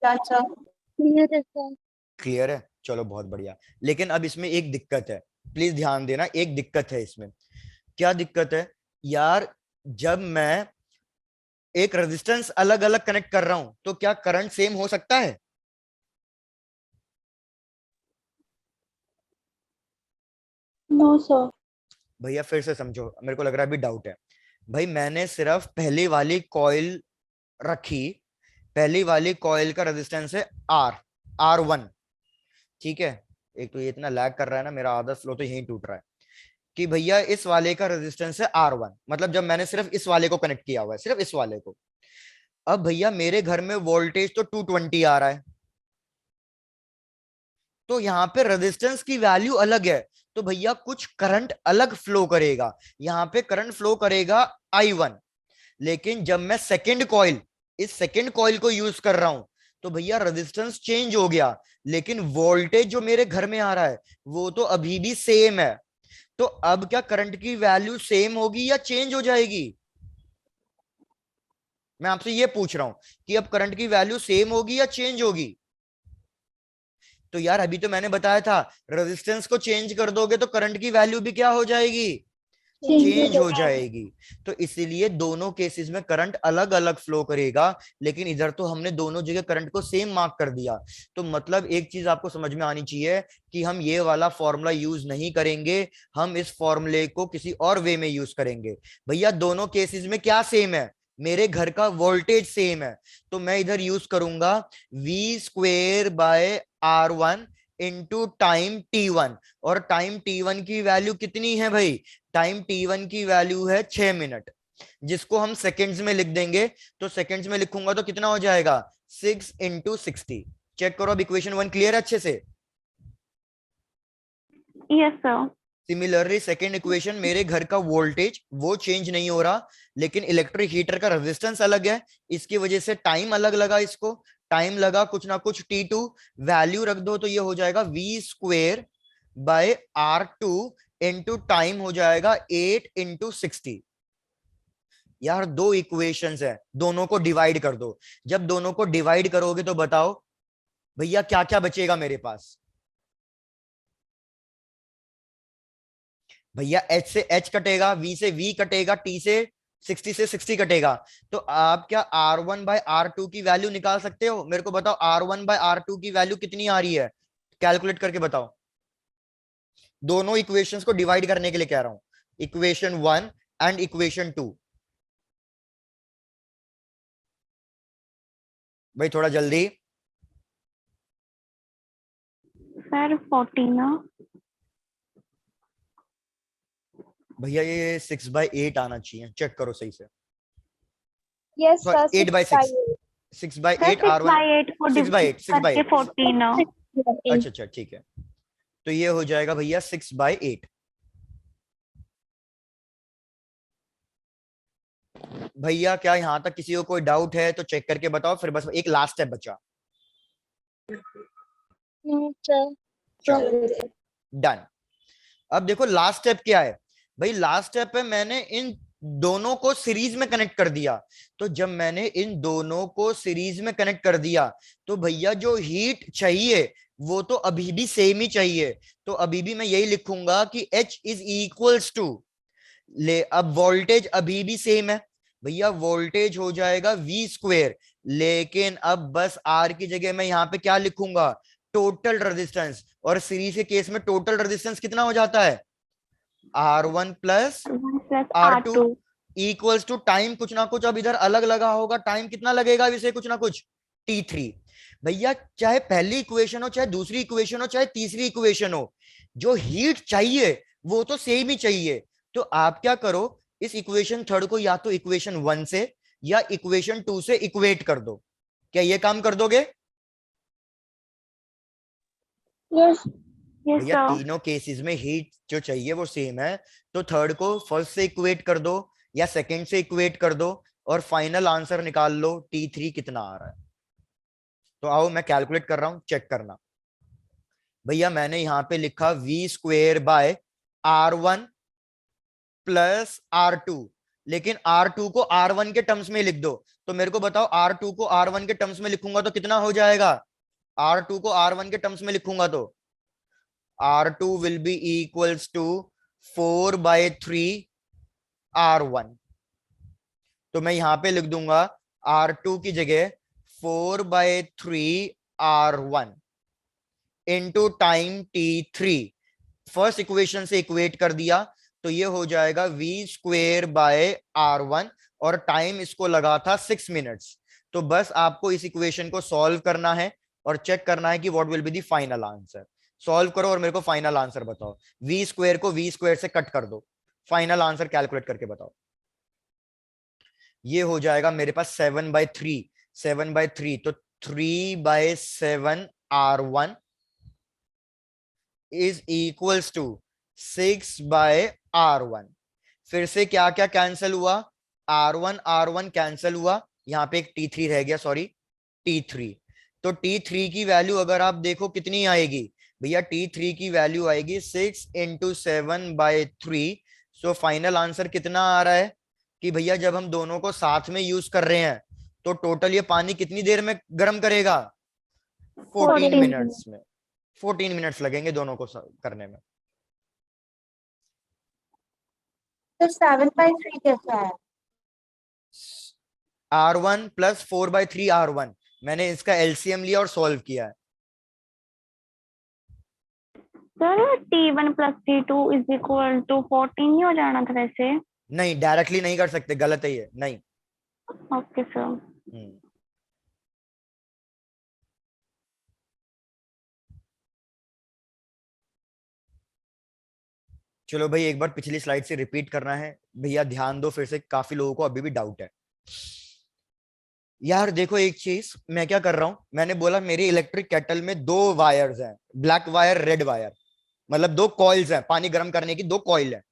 क्लियर है सर। क्लियर है? चलो बहुत बढ़िया। लेकिन अब इसमें एक दिक्कत है, प्लीज ध्यान देना, एक दिक्कत है इसमें। क्या दिक्कत है यार? जब मैं एक रेजिस्टेंस अलग अलग कनेक्ट कर रहा हूं, तो क्या करंट सेम हो सकता है? No sir. भैया फिर से समझो, मेरे को लग रहा है अभी डाउट है। भाई मैंने सिर्फ पहली वाली कॉइल रखी, पहली वाली कॉइल का रेजिस्टेंस है R1। ठीक है, एक तो ये इतना लैग कर रहा है ना, मेरा आधा फ्लो तो यहीं टूट रहा है। कि भैया इस वाले का रेजिस्टेंस है R1, मतलब जब मैंने सिर्फ इस वाले को कनेक्ट किया हुआ है, सिर्फ इस वाले को। अब भैया मेरे घर में वोल्टेज तो 220 आ रहा है, तो यहाँ पे रेजिस्टेंस की वैल्यू अलग है, तो भैया कुछ करंट अलग फ्लो करेगा। यहाँ पे करंट फ्लो करेगा I1। लेकिन जब मैं सेकेंड कॉइल, इस सेकेंड कॉइल को यूज कर रहा हूं, तो भैया रेजिस्टेंस चेंज हो गया, लेकिन वोल्टेज जो मेरे घर में आ रहा है वो तो अभी भी सेम है। तो अब क्या करंट की वैल्यू सेम होगी या चेंज हो जाएगी? मैं आपसे ये पूछ रहा हूं कि अब करंट की वैल्यू सेम होगी या चेंज होगी? तो यार अभी तो मैंने बताया था, रेजिस्टेंस को चेंज कर दोगे तो करंट की वैल्यू भी क्या हो जाएगी? चेंज हो जाएगी। तो इसीलिए दोनों केसेस में करंट अलग अलग फ्लो करेगा, लेकिन इधर तो हमने दोनों जगह करंट को सेम मार्क कर दिया। तो मतलब एक चीज आपको समझ में आनी चाहिए कि हम ये वाला फॉर्मूला यूज नहीं करेंगे, हम इस फॉर्मूले को किसी और वे में यूज करेंगे। भैया दोनों केसेस में क्या सेम है? मेरे घर का वोल्टेज सेम है, तो मैं इधर यूज करूंगा V²/R1 इंटू टाइम T1। और टाइम T1 की वैल्यू कितनी है भाई? टाइम T1 की वैल्यू है 6 मिनट, जिसको हम सेकेंड्स में लिख देंगे। तो सेकेंड्स में लिखूंगा तो कितना हो जाएगा? 6 इंटू 60। चेक करो अब इक्वेशन 1 क्लियर है अच्छे से? Yes sir. Similarly second equation, मेरे घर का वोल्टेज वो चेंज नहीं हो रहा, लेकिन इलेक्ट्रिक हीटर का रेजिस्टेंस अलग है, इसकी वजह से टाइम अलग लगा, इसको टाइम लगा कुछ ना कुछ T2। वैल्यू रख दो तो ये हो जाएगा V²/R2 इंटू टाइम हो जाएगा 8 इंटू 60। यार दो इक्वेशंस है, दोनों को डिवाइड कर दो। जब दोनों को डिवाइड करोगे तो बताओ भैया क्या क्या बचेगा मेरे पास? भैया H से H कटेगा, V से V कटेगा, T से 60 से 60 कटेगा। तो आप क्या R1/R2 की वैल्यू निकाल सकते हो? मेरे को बताओ R1/R2 की वैल्यू कितनी आ रही है, कैलकुलेट करके बताओ। दोनों इक्वेशंस को डिवाइड करने के लिए कह रहा हूं, इक्वेशन 1 एंड इक्वेशन 2। भाई थोड़ा जल्दी। सर 14 भैया ये 6/8 आना चाहिए, चेक करो सही से। Yes, sir. 8/6, 6/8 सर R1, 6/8 को 6/8, 6/8। 14 अच्छा अच्छा ठीक है, तो ये हो जाएगा भैया 6/8। भैया क्या यहां तक किसी को कोई डाउट है तो चेक करके बताओ, फिर बस एक लास्ट स्टेप बचा। Sir done. अब देखो लास्ट स्टेप क्या है भाई, लास्ट स्टेप पे मैंने इन दोनों को सीरीज में कनेक्ट कर दिया। तो जब मैंने इन दोनों को सीरीज में कनेक्ट कर दिया तो भैया जो हीट चाहिए वो तो अभी भी सेम ही चाहिए। तो अभी भी मैं यही लिखूंगा कि H इज इक्वल्स टू, ले अब वोल्टेज अभी भी सेम है भैया, वोल्टेज हो जाएगा V², लेकिन अब बस R की जगह मैं यहाँ पे क्या लिखूंगा, टोटल रेजिस्टेंस। और सीरीज के केस में टोटल रेजिस्टेंस कितना हो जाता है, R1 plus R2 equals to time कुछ ना कुछ अब इधर अलग लगा होगा, टाइम कितना लगेगा इसे कुछ ना कुछ T3। भैया चाहे पहली इक्वेशन हो, चाहे दूसरी इक्वेशन हो, चाहे तीसरी इक्वेशन हो, जो हीट चाहिए वो तो सेम ही चाहिए। तो आप क्या करो, इस इक्वेशन थर्ड को या तो इक्वेशन 1 से या इक्वेशन 2 से इक्वेट कर दो। क्या ये काम कर दोगे? यस यस भैया सर। तीनों केसेस में हीट जो चाहिए वो सेम है, तो थर्ड को फर्स्ट से इक्वेट कर दो या सेकंड से इक्वेट कर दो और फाइनल आंसर निकाल लो T3 कितना आ रहा है। तो आओ मैं कैलकुलेट कर रहा हूं, चेक करना। भैया मैंने यहां पे लिखा V²/R1 प्लस R2, लेकिन R2 को R1 के टर्म्स में लिख दो। तो मेरे को बताओ R2 को R1 के टर्म्स में लिखूंगा तो कितना हो जाएगा, R2 को R1 के टर्म्स में लिखूंगा तो R2 will be equals to 4/3 R1। तो मैं यहां पे लिख दूंगा R2 की जगह 4/3 R1 into time T3। First equation से इक्वेट कर दिया तो ये हो जाएगा V²/R1 और टाइम इसको लगा था 6 मिनट्स। तो बस आपको इस इक्वेशन को सॉल्व करना है और चेक करना है कि what will be the final answer. Solve करो और मेरे को फाइनल आंसर बताओ। V² को V² से कट कर दो, फाइनल आंसर कैलकुलेट करके बताओ। ये हो जाएगा मेरे पास 7/3, 7/3 तो 3/7 R1 is equals to 6/R1। फिर से क्या क्या कैंसिल हुआ, R1 कैंसिल हुआ, यहाँ पे एक T3 रह गया, सॉरी T3। तो T3 की वैल्यू अगर आप देखो कितनी आएगी भैया, T3 की वैल्यू आएगी 6 × 7/3। सो फाइनल आंसर कितना आ रहा है कि भैया जब हम दोनों को साथ में यूज कर रहे हैं तो टोटल ये पानी कितनी देर में गर्म करेगा, 14 मिनट्स में। 14 मिनट्स लगेंगे दोनों को करने में। सर 7/3 कैसा है? R1 प्लस 4/3 R1, मैंने इसका एलसीएम लिया और सॉल्व किया है। सर T1 + T2 = 14 ही हो जाना था वैसे। नहीं डायरेक्टली नहीं कर सकते, गलत है ये, नहीं। Okay sir. चलो भाई एक बार पिछली स्लाइड से रिपीट करना है भैया, ध्यान दो फिर से, काफी लोगों को अभी भी डाउट है। यार देखो एक चीज मैं क्या कर रहा हूं, मैंने बोला मेरी इलेक्ट्रिक केटल में 2 वायर्स हैं, ब्लैक वायर रेड वायर, मतलब 2 कॉइल्स हैं, पानी गर्म करने की 2 कॉइल है।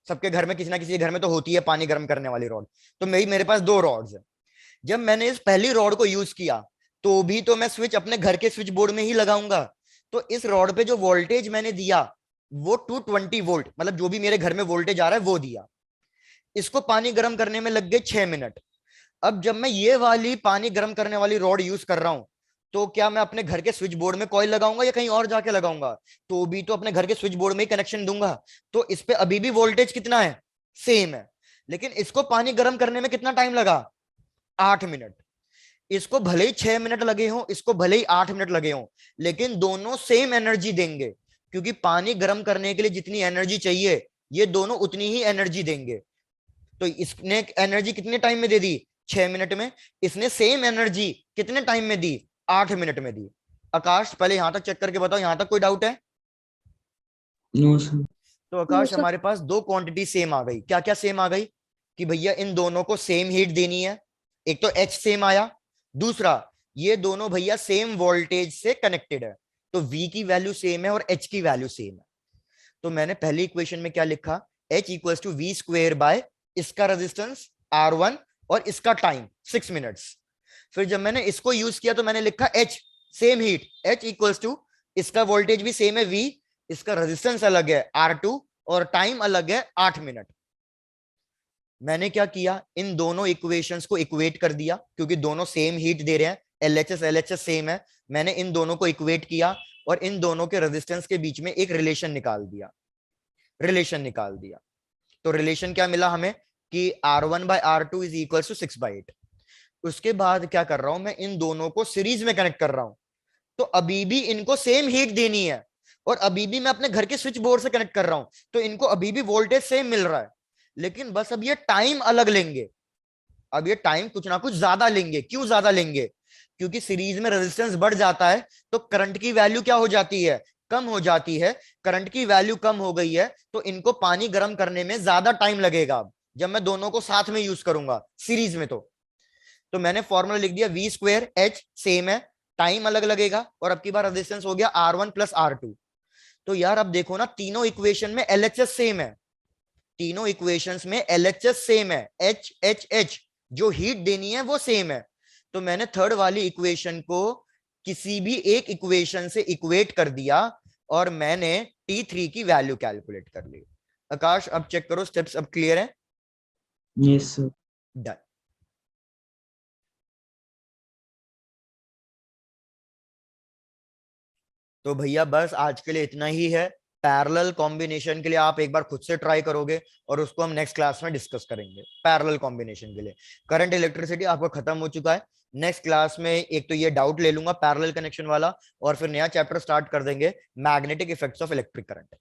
सबके घर में किसी ना किसी घर में तो होती है पानी गर्म करने वाली रॉड। तो मेरे पास 2 रॉड्स है। जब मैंने इस पहली रॉड को यूज किया तो भी तो मैं स्विच अपने घर के स्विच बोर्ड में ही लगाऊंगा। तो इस रॉड पे जो वोल्टेज मैंने दिया वो 220 वोल्ट, मतलब जो भी मेरे घर में वोल्टेज आ रहा है वो दिया। इसको पानी गर्म करने में लग गए 6 मिनट। अब जब मैं ये वाली पानी गर्म करने वाली रॉड यूज कर रहा हूं तो क्या मैं अपने घर के स्विच बोर्ड में कॉइल लगाऊंगा या कहीं और जाके लगाऊंगा, तो भी तो अपने घर के स्विच बोर्ड में ही कनेक्शन दूंगा। तो इस पे अभी भी वोल्टेज कितना है, सेम है। लेकिन इसको पानी गर्म करने में कितना टाइम लगा, 8 मिनट। इसको भले ही 6 मिनट लगे हो, इसको भले ही 8 मिनट लगे हो, लेकिन दोनों सेम एनर्जी देंगे क्योंकि पानी गर्म करने के लिए जितनी एनर्जी चाहिए ये दोनों उतनी ही एनर्जी देंगे। तो इसने एनर्जी कितने टाइम में दे दी? 6 मिनट में। इसने सेम एनर्जी कितने टाइम में दी? 8 मिनट में दी। आकाश पहले यहां तक चेक करके बताओ, यहां तक कोई डाउट है? No sir. तो आकाश sir. हमारे पास दो क्वांटिटी सेम आ गई। क्या क्या सेम आ गई? कि भैया इन दोनों को सेम हीट देनी है। एक तो एच सेम आया, दूसरा ये दोनों भैया सेम वोल्टेज से कनेक्टेड है, तो V की वैल्यू सेम है और H की वैल्यू सेम है। तो मैंने पहली इक्वेशन में क्या लिखा? H equals to V square by इसका रेजिस्टेंस R1 और इसका टाइम 6 मिनट्स। फिर जब मैंने इसको यूज किया तो मैंने लिखा H same heat, H equals to इसका वोल्टेज भी सेम है V, इसका रेजिस्टेंस अलग है R2 और टाइम अलग है 8 मिनट। मैंने क्या किया? इन दोनों इक्वेशंस को इक्वेट कर दिया, क्योंकि दोनों सेम हीट दे रहे हैं, LHS सेम है। मैंने इन दोनों को इक्वेट किया और इन दोनों के रेजिस्टेंस के बीच में एक रिलेशन निकाल दिया। तो रिलेशन क्या मिला हमें? कि R1/R2 इज इक्वल टू 6/8। उसके बाद क्या कर रहा हूं मैं? इन दोनों को सीरीज में कनेक्ट कर रहा हूं, तो अभी भी इनको सेम हीट देनी है और अभी भी मैं अपने घर के स्विच बोर्ड से कनेक्ट कर रहा हूं, तो इनको अभी भी वोल्टेज सेम मिल रहा है, लेकिन बस अब ये टाइम अलग लेंगे। अब ये टाइम कुछ ना कुछ ज्यादा लेंगे। क्यों ज्यादा लेंगे? क्योंकि सीरीज में रेजिस्टेंस बढ़ जाता है तो करंट की वैल्यू क्या हो जाती है? कम हो जाती है। करंट की वैल्यू कम हो गई है तो इनको पानी गर्म करने में ज्यादा टाइम लगेगा अब, जब मैं दोनों को साथ में यूज करूंगा सीरीज में। तो मैंने फॉर्मूला लिख दिया, वी स्क्वेयर एच सेम है, टाइम अलग लगेगा, और अब की बार रेजिस्टेंस हो गया R1 प्लस R2। तो यार अब देखो ना, तीनों इक्वेशन में LHS सेम है, तीनों इक्वेशंस में LHS सेम है, H H H जो हीट देनी है वो सेम है। तो मैंने थर्ड वाली इक्वेशन को किसी भी एक इक्वेशन से इक्वेट कर दिया और मैंने T3 की वैल्यू कैलकुलेट कर ली। आकाश अब चेक करो, स्टेप्स अब क्लियर है? Yes sir. डन। तो भैया बस आज के लिए इतना ही है। पैरेलल कॉम्बिनेशन के लिए आप एक बार खुद से ट्राई करोगे और उसको हम नेक्स्ट क्लास में डिस्कस करेंगे। पैरेलल कॉम्बिनेशन के लिए करंट इलेक्ट्रिसिटी आपका खत्म हो चुका है। नेक्स्ट क्लास में एक तो ये डाउट ले लूंगा पैरेलल कनेक्शन वाला, और फिर नया चैप्टर स्टार्ट कर देंगे, magnetic effects of electric current.